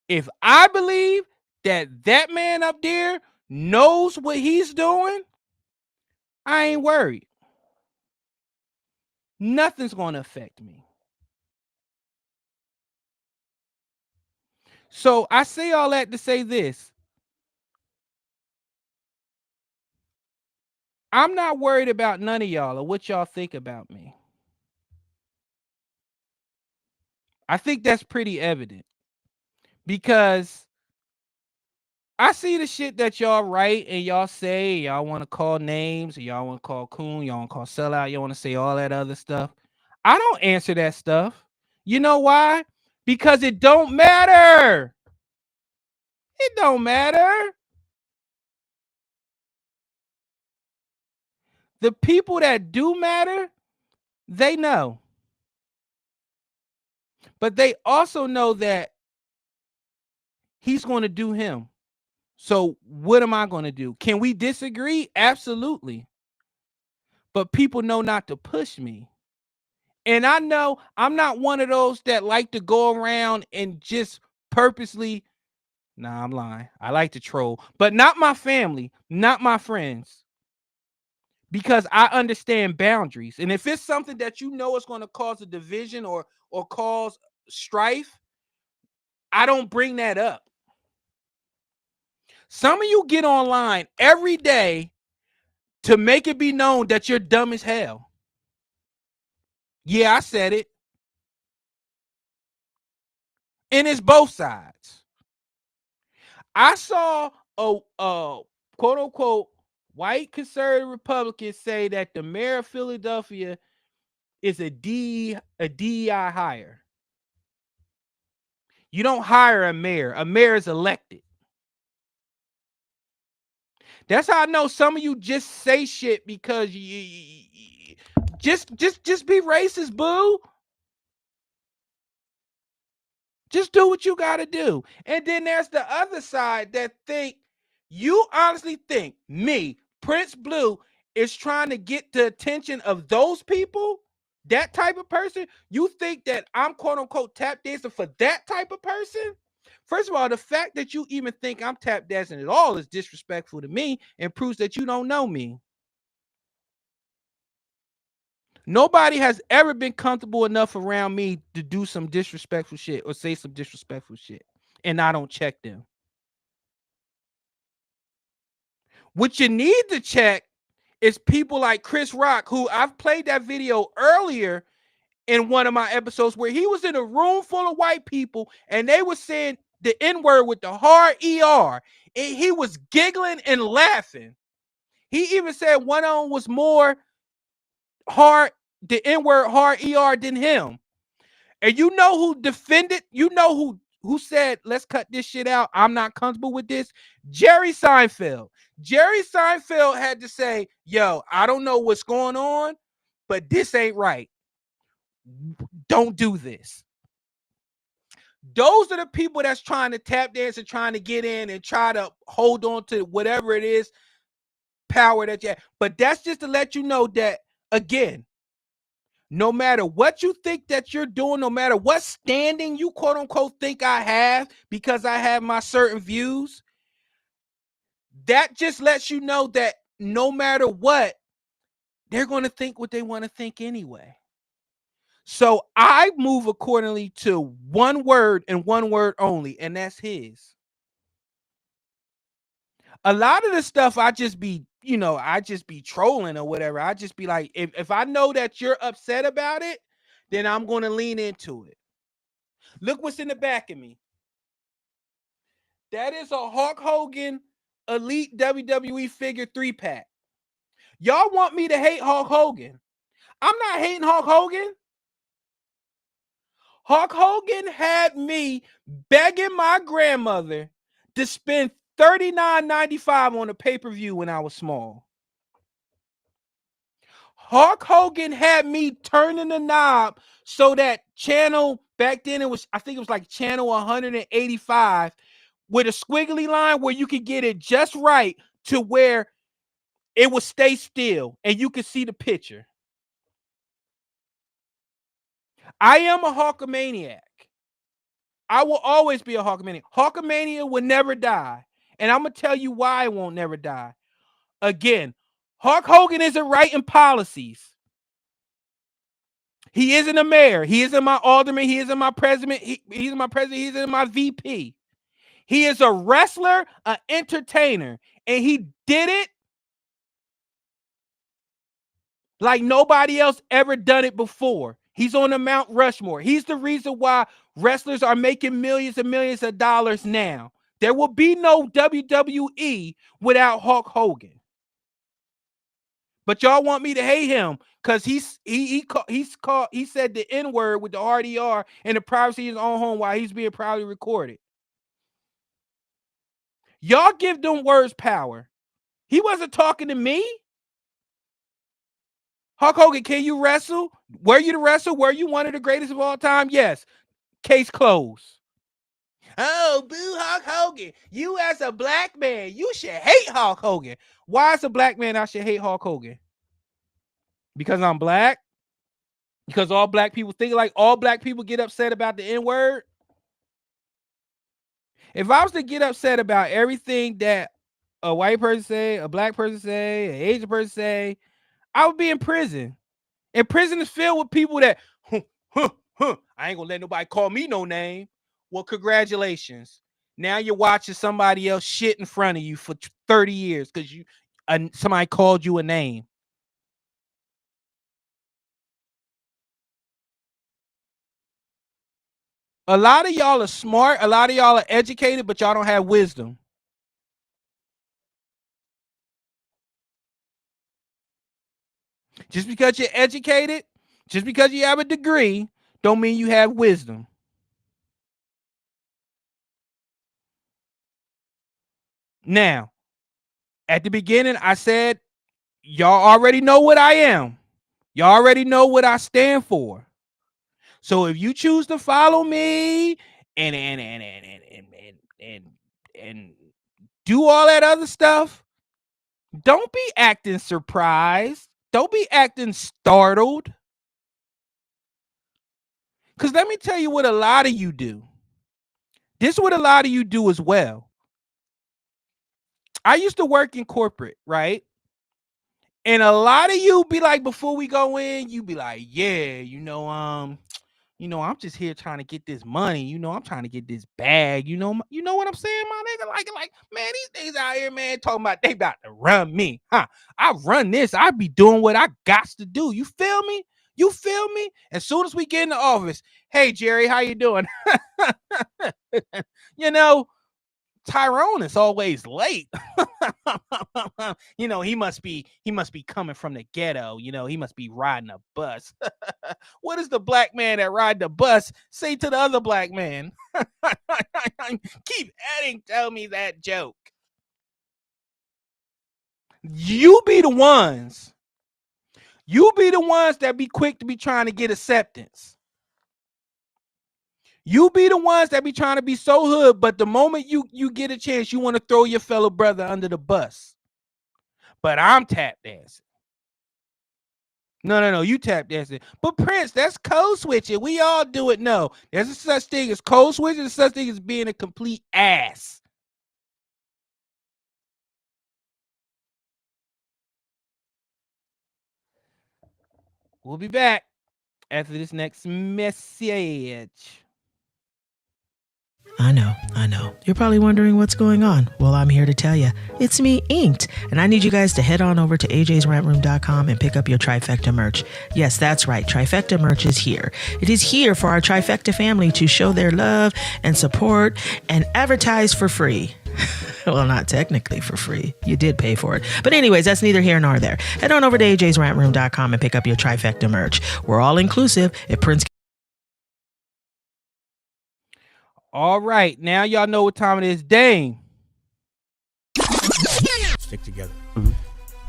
if I believe that man up there knows what he's doing, I ain't worried. Nothing's going to affect me. So I say all that to say this. I'm not worried about none of y'all or what y'all think about me. I think that's pretty evident because I see the shit that y'all write and y'all say, y'all want to call names, or y'all want to call coon, y'all want to call sellout, y'all want to say all that other stuff. I don't answer that stuff. You know why? Because it don't matter. It don't matter. The people that do matter, they know. But they also know that he's going to do him. So what am I going to do? Can we disagree? Absolutely. But people know not to push me. And I know I'm not one of those that like to go around and just purposely. Nah, I'm lying. I like to troll, but not my family, not my friends. Because I understand boundaries. And if it's something that you know is going to cause a division or cause strife, I don't bring that up. Some of you get online every day to make it be known that you're dumb as hell. Yeah, I said it. And it's both sides. I saw a quote unquote white conservative Republican say that the mayor of Philadelphia is a DEI hire. You don't hire a mayor. A mayor is elected. That's how I know some of you just say shit because you just be racist, boo. Just do what you got to do. And then there's the other side that think, you honestly think me, Prince Blue, is trying to get the attention of those people, that type of person? You think that I'm quote unquote tap dancing for that type of person? First of all, the fact that you even think I'm tap dancing at all is disrespectful to me and proves that you don't know me. Nobody has ever been comfortable enough around me to do some disrespectful shit or say some disrespectful shit, and I don't check them. What you need to check It's people like Chris Rock, who I've played that video earlier in one of my episodes where he was in a room full of white people and they were saying the N-word with the hard ER. And he was giggling and laughing. He even said one of them was more hard, the N-word hard ER than him. And you know who defended, you know who said, let's cut this shit out. I'm not comfortable with this. Jerry Seinfeld. Jerry Seinfeld had to say, yo, I don't know what's going on, but this ain't right. Don't do this. Those are the people that's trying to tap dance and trying to get in and try to hold on to whatever it is, power that you have. But that's just to let you know that, again, no matter what you think that you're doing, no matter what standing you quote unquote think I have because I have my certain views, that just lets you know that no matter what, they're going to think what they want to think anyway. So I move accordingly to one word and one word only, and that's his. A lot of the stuff I just be, I just be trolling or whatever. I just be like, if I know that you're upset about it, then I'm going to lean into it. Look what's in the back of me. That is a Hulk Hogan Elite WWE figure 3-pack. Y'all want me to hate Hulk Hogan. I'm not hating Hulk Hogan. Hulk Hogan had me begging my grandmother to spend $39.95 on a pay-per-view when I was small. Hulk Hogan had me turning the knob so that channel, back then I think it was like channel 185, with a squiggly line where you could get it just right to where it would stay still and you could see the picture. I am a Hulkamaniac. I will always be a Hulkamania. Hulkamania will never die. And I'm going to tell you why it won't never die. Again, Hulk Hogan isn't writing policies. He isn't a mayor. He isn't my alderman. He isn't my president. He's my president. He isn't my VP. He is a wrestler, an entertainer. And he did it like nobody else ever done it before. He's on the Mount Rushmore. He's the reason why wrestlers are making millions and millions of dollars now. There will be no WWE without Hulk Hogan. But y'all want me to hate him because he said the N-word with the RDR in the privacy of his own home while he's being proudly recorded. Y'all give them words power. He wasn't talking to me. Hulk Hogan, can you wrestle? Were you to wrestle? Were you one of the greatest of all time? Yes. Case closed. Oh, boo Hulk Hogan. You as a black man, you should hate Hulk Hogan. Why as a black man I should hate Hulk Hogan? Because I'm black? Because all black people think like all black people get upset about the N-word? If I was to get upset about everything that a white person say, a black person say, an Asian person say, I would be in prison. And prison is filled with people that, I ain't gonna let nobody call me no name. Well, congratulations. Now you're watching somebody else shit in front of you for 30 years because somebody called you a name. A lot of y'all are smart. A lot of y'all are educated, but y'all don't have wisdom. Just because you're educated, just because you have a degree, don't mean you have wisdom. Now, at the beginning, I said, y'all already know what I am. Y'all already know what I stand for. So if you choose to follow me and do all that other stuff, don't be acting surprised. Don't be acting startled. Because let me tell you what a lot of you do. This is what a lot of you do as well. I used to work in corporate, right? And a lot of you be like, before we go in, you be like, yeah, I'm just here trying to get this money. I'm trying to get this bag. You know what I'm saying, my nigga? Like, man, these niggas out here, man, talking about they about to run me. Huh? I run this. I be doing what I got to do. You feel me? You feel me? As soon as we get in the office, hey Jerry, how you doing? Tyrone is always late. He must be coming from the ghetto. He must be riding a bus. What does the black man that ride the bus say to the other black man? Keep adding, tell me that joke. You be the ones that be quick to be trying to get acceptance. You be the ones that be trying to be so hood, but the moment you get a chance, you want to throw your fellow brother under the bus. But I'm tap dancing. No, you tap dancing. But Prince, that's code switching. We all do it. No, there's a such thing as code switching. There's such thing as being a complete ass. We'll be back after this next message. I know. You're probably wondering what's going on. Well, I'm here to tell you. It's me, Inked, and I need you guys to head on over to ajsrantroom.com and pick up your Trifecta merch. Yes, that's right. Trifecta merch is here. It is here for our Trifecta family to show their love and support and advertise for free. Well, not technically for free. You did pay for it. But anyways, that's neither here nor there. Head on over to ajsrantroom.com and pick up your Trifecta merch. We're all inclusive. If Prince... All right, now y'all know what time it is. Dame. Stick together.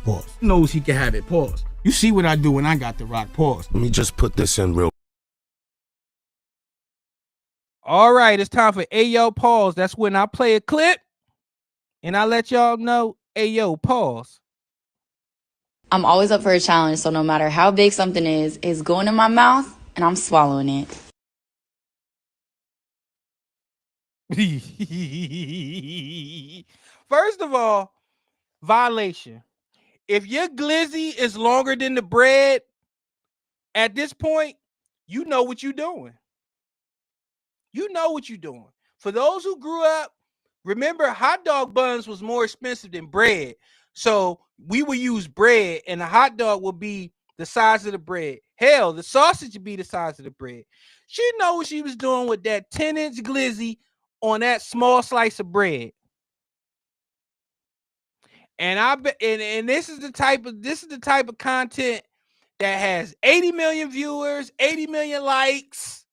Pause. Knows he can have it. Pause. You see what I do when I got the rock. Pause. Let me just put this in real. All right, it's time for Ayo Pause. That's when I play a clip and I let y'all know, Ayo Pause. I'm always up for a challenge, so no matter how big something is, it's going in my mouth and I'm swallowing it. First of all, violation. If your glizzy is longer than the bread, at this point, you know what you're doing. You know what you're doing. For those who grew up, remember hot dog buns was more expensive than bread. So we would use bread and the hot dog would be the size of the bread. Hell, the sausage would be the size of the bread. She know what she was doing with that 10-inch glizzy on that small slice of bread. And I bet and this is the type of content that has 80 million viewers, 80 million likes.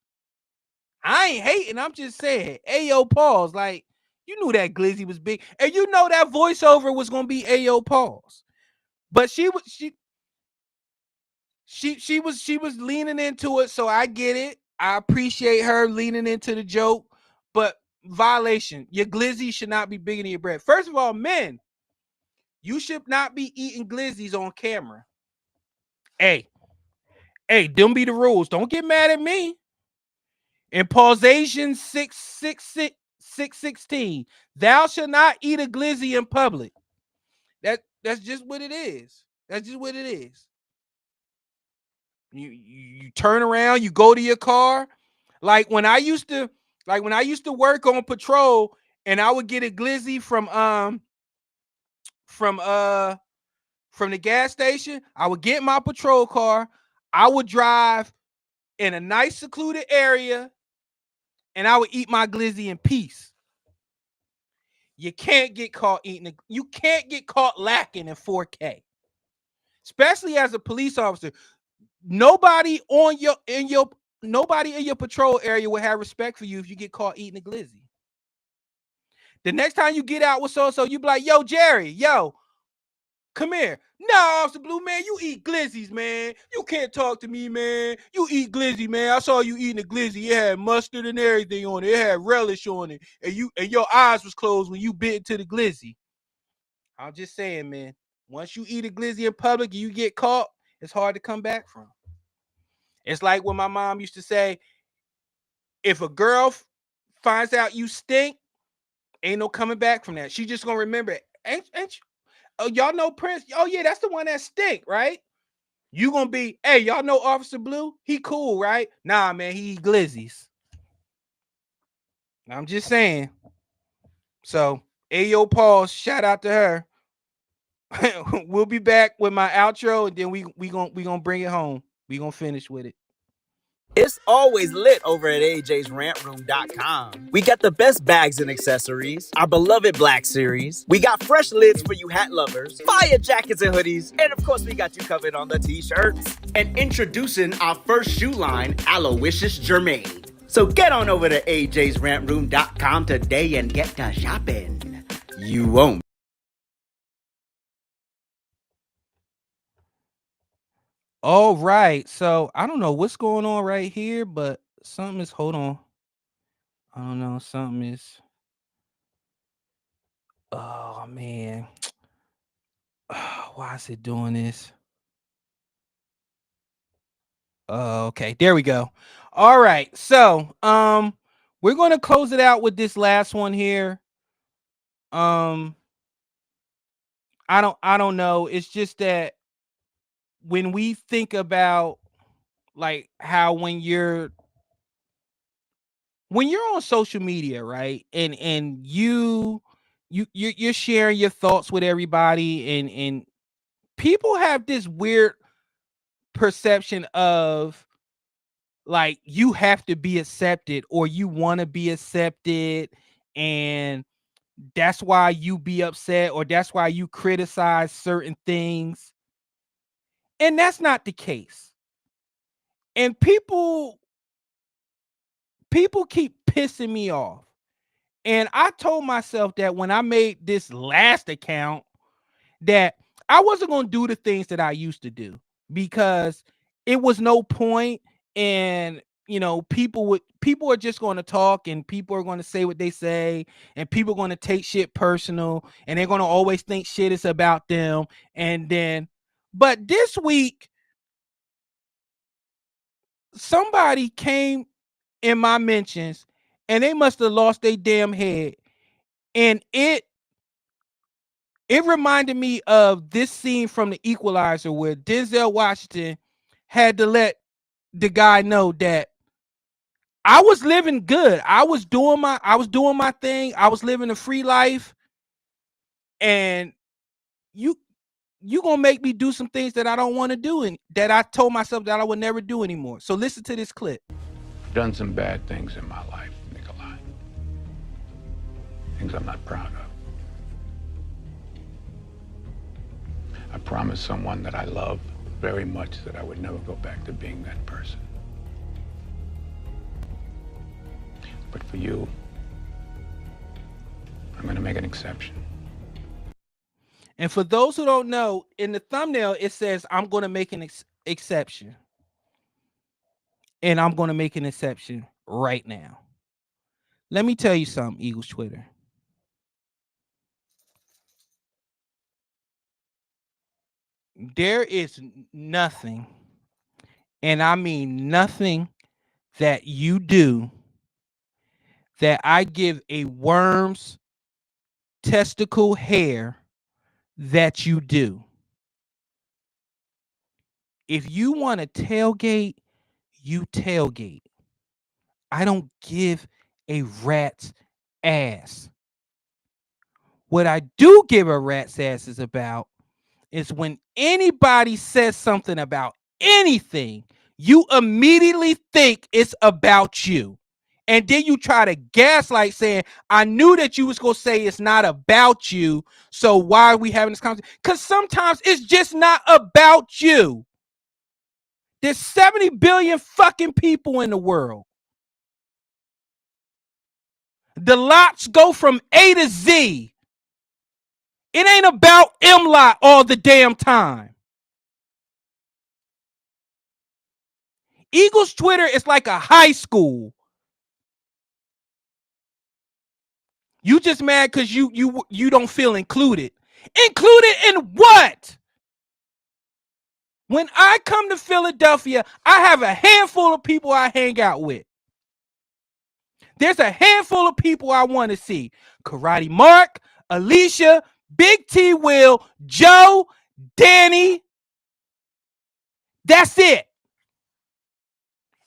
I ain't hating, I'm just saying. Ayo Pause, like you knew that glizzy was big, and you know that voiceover was gonna be Ayo Pause. But she was leaning into it, so I get it. I appreciate her leaning into the joke, but violation. Your glizzy should not be bigger than your bread. First of all, men, you should not be eating glizzies on camera. Hey, them be the rules. Don't get mad at me. In Pausation 616, thou shalt not eat a glizzy in public. That's just what it is. That's just what it is. You turn around, you go to your car. Like when I used to work on patrol and I would get a glizzy from the gas station, I would get my patrol car, I would drive in a nice secluded area, and I would eat my glizzy in peace. You can't get caught eating you can't get caught lacking in 4K. Especially as a police officer. Nobody in your patrol area will have respect for you if you get caught eating a glizzy. The next time you get out with so you be like, yo, Jerry, yo, come here. No, Officer Blue, man, you eat glizzies, man. You can't talk to me, man. You eat glizzy, man. I saw you eating a glizzy. It had mustard and everything on it. It had relish on it. And your eyes was closed when you bit into the glizzy. I'm just saying, man. Once you eat a glizzy in public and you get caught, it's hard to come back from. It's like when my mom used to say, if a girl finds out you stink, ain't no coming back from that. She just gonna remember it. Ain't you? Oh, y'all know Prince? Oh, yeah, that's the one that stink, right? You gonna be, hey, y'all know Officer Blue? He cool, right? Nah, man, he eat glizzies. I'm just saying. So, Ayo Pause, shout out to her. We'll be back with my outro, and then we gonna bring it home. We gonna finish with it. It's always lit over at ajsrantroom.com. We got the best bags and accessories, our beloved Black Series. We got fresh lids for you hat lovers, fire jackets and hoodies, and of course we got you covered on the t-shirts. And introducing our first shoe line, Aloysius Germain. So get on over to ajsrantroom.com today and get to shopping. You won't. All right. So I don't know what's going on right here, but something is, hold on. I don't know. Something is, oh man. Why is it doing this? Okay, there we go. All right. So, we're going to close it out with this last one here. I don't know. It's just that when we think about like how when you're on social media, right? And you're sharing your thoughts with everybody, and people have this weird perception of like you have to be accepted or you want to be accepted, and that's why you be upset or that's why you criticize certain things. And that's not the case. And people keep pissing me off. And I told myself that when I made this last account that I wasn't going to do the things that I used to do because it was no point. And people are just going to talk, and people are going to say what they say, and people are going to take shit personal, and they're going to always think shit is about them. And then, but this week, somebody came in my mentions and they must have lost their damn head. And it reminded me of this scene from The Equalizer where Denzel Washington had to let the guy know that I was living good. I was doing my thing. I was living a free life. And you gonna make me do some things that I don't want to do and that I told myself that I would never do anymore. So listen to this clip. I've done some bad things in my life, Nikolai. Things I'm not proud of. I promised someone that I love very much that I would never go back to being that person. But for you, I'm going to make an exception. And for those who don't know, in the thumbnail, it says, I'm going to make an exception. And I'm going to make an exception right now. Let me tell you something, Eagles Twitter. There is nothing, and I mean nothing, that you do that I give a worm's testicle hair that you do. If you want to tailgate, you tailgate. I don't give a rat's ass. What I do give a rat's ass is when anybody says something about anything, you immediately think it's about you. And then you try to gaslight saying, I knew that you was going to say it's not about you. So why are we having this conversation? Because sometimes it's just not about you. There's 70 billion fucking people in the world. The lots go from A to Z. It ain't about M-Lot all the damn time. Eagles Twitter is like a high school. You just mad because you don't feel included. Included in what? When I come to Philadelphia, I have a handful of people I hang out with. There's a handful of people I want to see. Karate Mark, Alicia, Big T Will, Joe, Danny. That's it.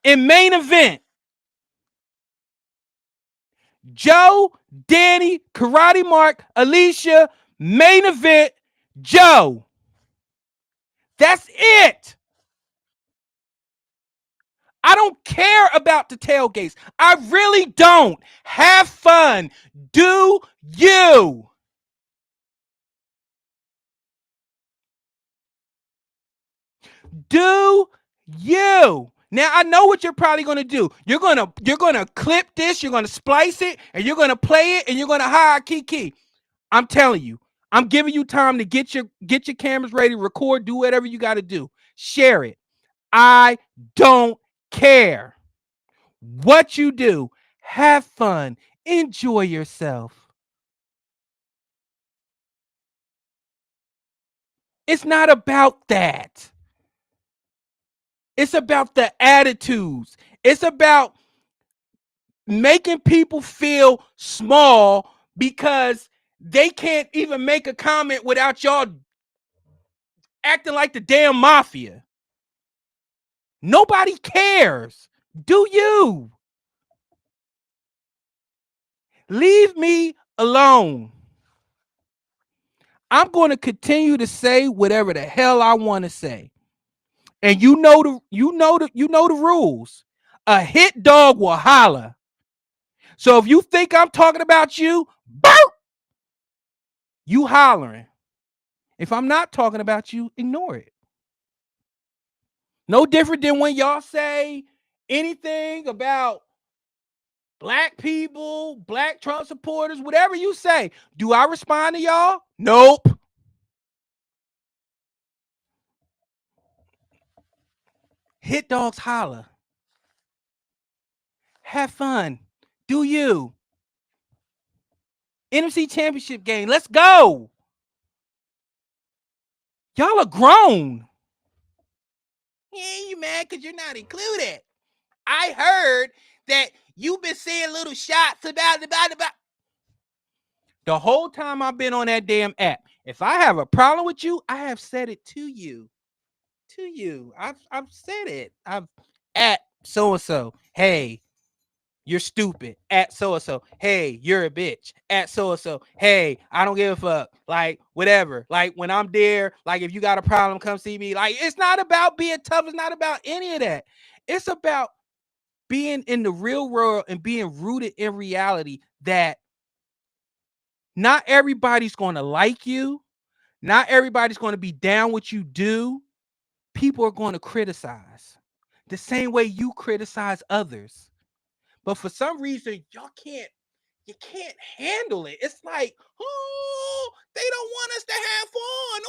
In main event, Joe, Danny, Karate Mark, Alicia, main event, Joe. That's it. I don't care about the tailgates. I really don't. Have fun. Do you. Do you. Now I know what you're probably gonna do. You're gonna clip this, you're gonna splice it, and you're gonna play it, and you're gonna hire Kiki. I'm telling you, I'm giving you time to get your cameras ready, record, do whatever you gotta do. Share it. I don't care what you do. Have fun. Enjoy yourself. It's not about that. It's about the attitudes. It's about making people feel small because they can't even make a comment without y'all acting like the damn mafia. Nobody cares. Do you? Leave me alone. I'm going to continue to say whatever the hell I want to say. And you know the rules. A hit dog will holler. So if you think I'm talking about you, burp, you hollering. If I'm not talking about you, ignore it. No different than when y'all say anything about black people, black Trump supporters, whatever you say. Do I respond to y'all? Nope. Hit dogs holler. Have fun. Do you. NFC Championship game. Let's go. Y'all are grown. Yeah, you mad because you're not included. I heard that you've been saying little shots about. The whole time I've been on that damn app. If I have a problem with you, I have said it to you. To you. I've said it. I've at so-and-so. Hey, you're stupid. At so-and-so. Hey, you're a bitch. At so-and-so. Hey, I don't give a fuck. Like, whatever. Like, when I'm there, like, if you got a problem, come see me. Like, it's not about being tough. It's not about any of that. It's about being in the real world and being rooted in reality that not everybody's going to like you. Not everybody's going to be down what you do. People are going to criticize the same way you criticize others. But for some reason, you can't handle it. It's like, oh, they don't want us to have fun.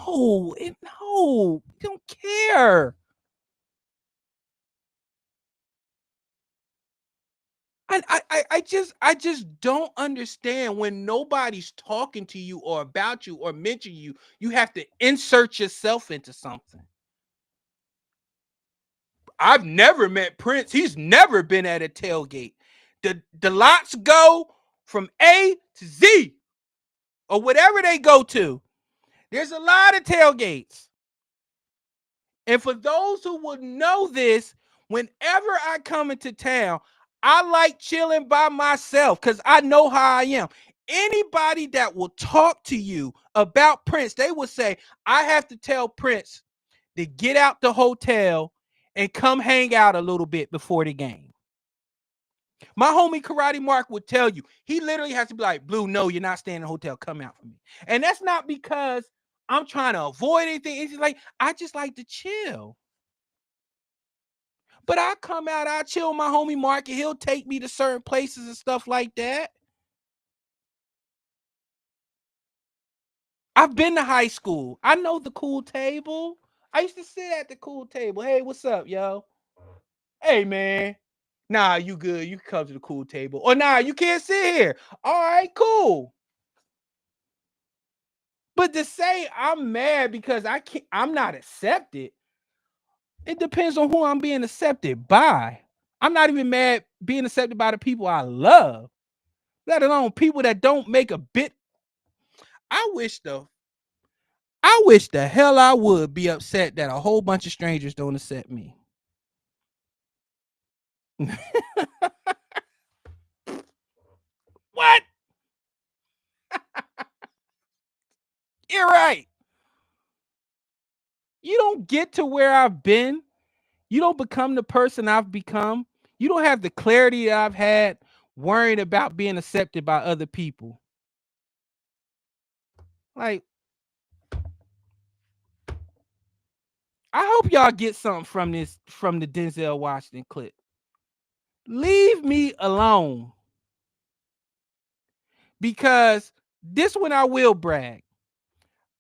Oh, no, you don't care. I just don't understand when nobody's talking to you or about you or mention you. You have to insert yourself into something. I've never met Prince. He's never been at a tailgate. The lots go from A to Z or whatever they go to. There's a lot of tailgates. And for those who would know this, whenever I come into town, I like chilling by myself because I know how I am. Anybody that will talk to you about Prince, they will say, I have to tell Prince to get out the hotel and come hang out a little bit before the game. My homie Karate Mark would tell you, he literally has to be like, Blue, no, you're not staying in the hotel. Come out for me. And that's not because I'm trying to avoid anything. It's just like, I just like to chill. But I come out, I chill with my homie Mark, and he'll take me to certain places and stuff like that. I've been to high school. I know the cool table. I used to sit at the cool table. Hey, what's up, yo? Hey, man. Nah, you good. You can come to the cool table. Or nah, you can't sit here. All right, cool. But to say I'm mad because I'm not accepted, it depends on who I'm being accepted by. I'm not even mad being accepted by the people I love, let alone people that don't make a bit. I wish though. I wish the hell I would be upset that a whole bunch of strangers don't accept me. What? You're right. You don't get to where I've been. You don't become the person I've become. You don't have the clarity that I've had worrying about being accepted by other people. Like, I hope y'all get something from this, from the Denzel Washington clip. Leave me alone. Because this one I will brag.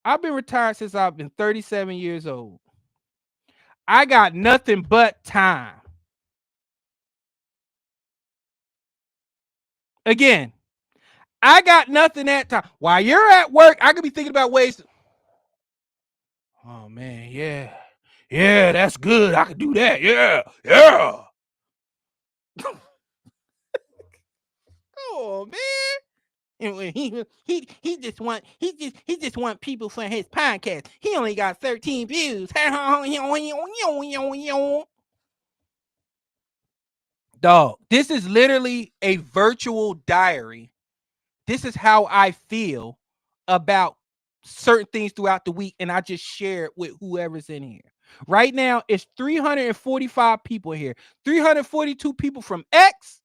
I've been retired since I've been 37 years old. I got nothing but time. Again, I got nothing at time. While you're at work, I could be thinking about ways to, oh man, yeah. Yeah, that's good. I could do that. Yeah. Yeah. Oh man. And he just want people for his podcast. He only got 13 views. Dog, this is literally a virtual diary. This is how I feel about certain things throughout the week, and I just share it with whoever's in here. Right now, it's 345 people here. 342 people from X,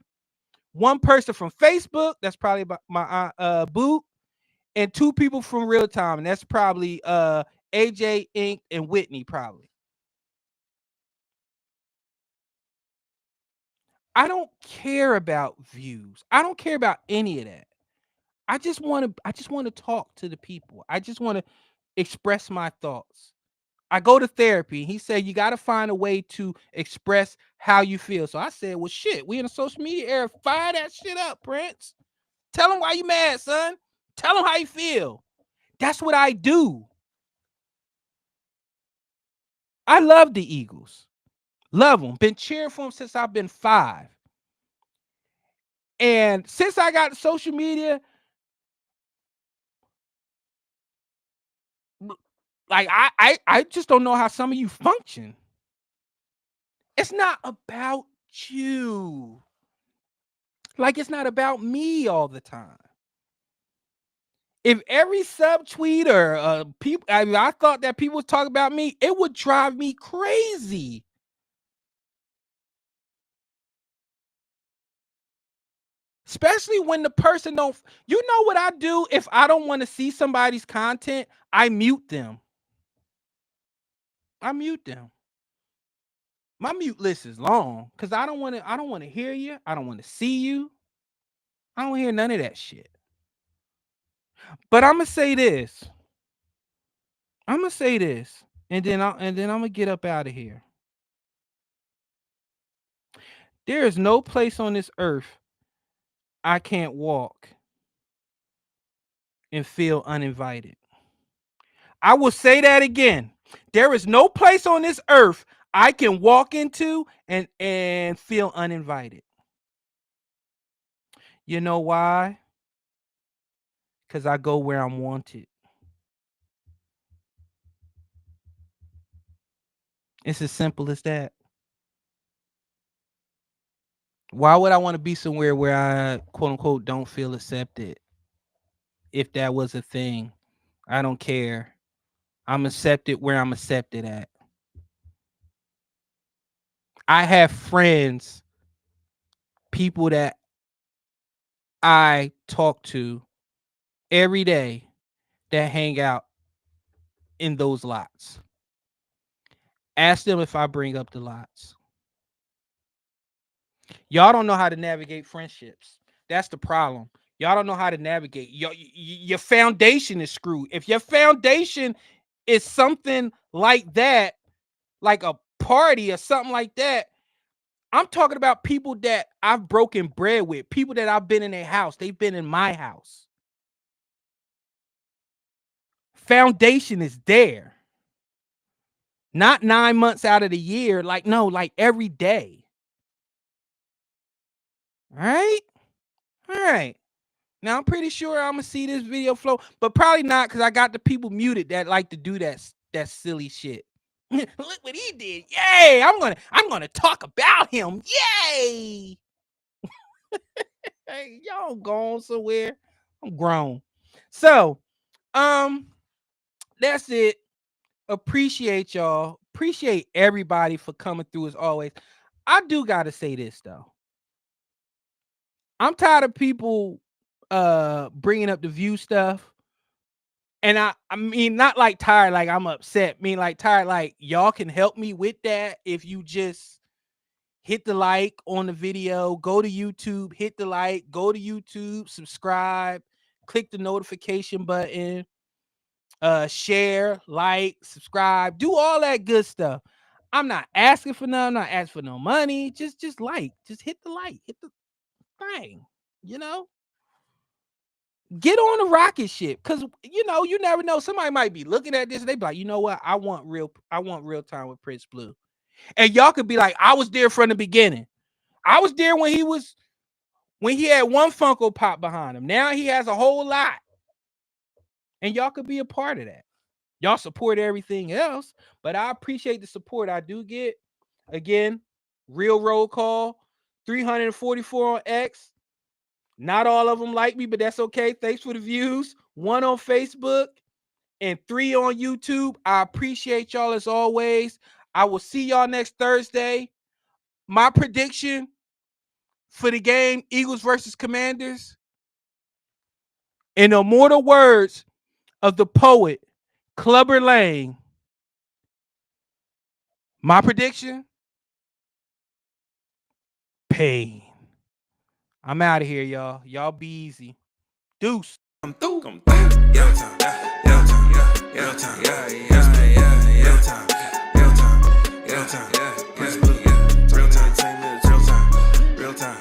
one person from Facebook, that's probably my boo, and 2 people from RealTime, and that's probably AJ, Ink, and Whitney probably. I don't care about views. I don't care about any of that. I just want to talk to the people. I just want to express my thoughts. I go to therapy. He said you got to find a way to express how you feel. So I said, well, shit, we in a social media era. Fire that shit up, Prince. Tell him why you mad, son. Tell him how you feel. That's what I do. I love the Eagles. Love them. Been cheering for them since I've been 5. And since I got social media, like I just don't know how some of you function. It's not about you. Like, it's not about me all the time. If every subtweet or people, I thought that people was talking about me, it would drive me crazy. Especially when the person don't, you know what I do if I don't want to see somebody's content? I mute them. I mute them. My mute list is long because I don't want to hear you. I don't want to see you. I don't hear none of that shit. But I'm gonna say this. And then I'm gonna get up out of here. There is no place on this earth I can't walk and feel uninvited. I will say that again. There is no place on this earth I can walk into and feel uninvited. You know why? Because I go where I'm wanted. It's as simple as that. Why would I want to be somewhere where I, quote unquote, don't feel accepted? If that was a thing, I don't care. I'm accepted where I'm accepted at. I have friends, people that I talk to every day that hang out in those lots. Ask them if I bring up the lots. Y'all don't know how to navigate friendships. That's the problem. Y'all don't know how to navigate. Your foundation is screwed. If your foundation is something like that, like a party or something like that, I'm talking about people that I've broken bread with, people that I've been in their house. They've been in my house. Foundation is there. Not 9 months out of the year. Like, no, like every day. All right. All right. Now I'm pretty sure I'm gonna see this video flow, but probably not because I got the people muted that like to do that silly shit. Look what he did! Yay! I'm gonna talk about him. Yay! Hey, y'all going somewhere? I'm grown. So, that's it. Appreciate y'all. Appreciate everybody for coming through as always. I do gotta say this though. I'm tired of people bringing up the view stuff. And I mean not like tired like I'm upset. I mean like tired like y'all can help me with that if you just hit the like on the video, go to YouTube, hit the like, go to YouTube, subscribe, click the notification button, share, like, subscribe, do all that good stuff. I'm not asking for none, I'm not asking for no money. Just like, just hit the like, hit the thing, you know? Get on the rocket ship, because you know, you never know. Somebody might be looking at this and they be like, you know what? I want real time with Prince Blue. And y'all could be like, I was there from the beginning. I was there when he had one Funko Pop behind him. Now he has a whole lot. And y'all could be a part of that. Y'all support everything else, but I appreciate the support I do get. Again, real roll call, 344 on X. Not all of them like me, but that's okay. Thanks for the views. 1 on Facebook and 3 on YouTube. I appreciate y'all as always. I will see y'all next Thursday. My prediction for the game, Eagles versus Commanders, in the immortal words of the poet Clubber Lang, my prediction, pain. I'm out of here, y'all. Y'all be easy. Deuce. Come through. Yeah.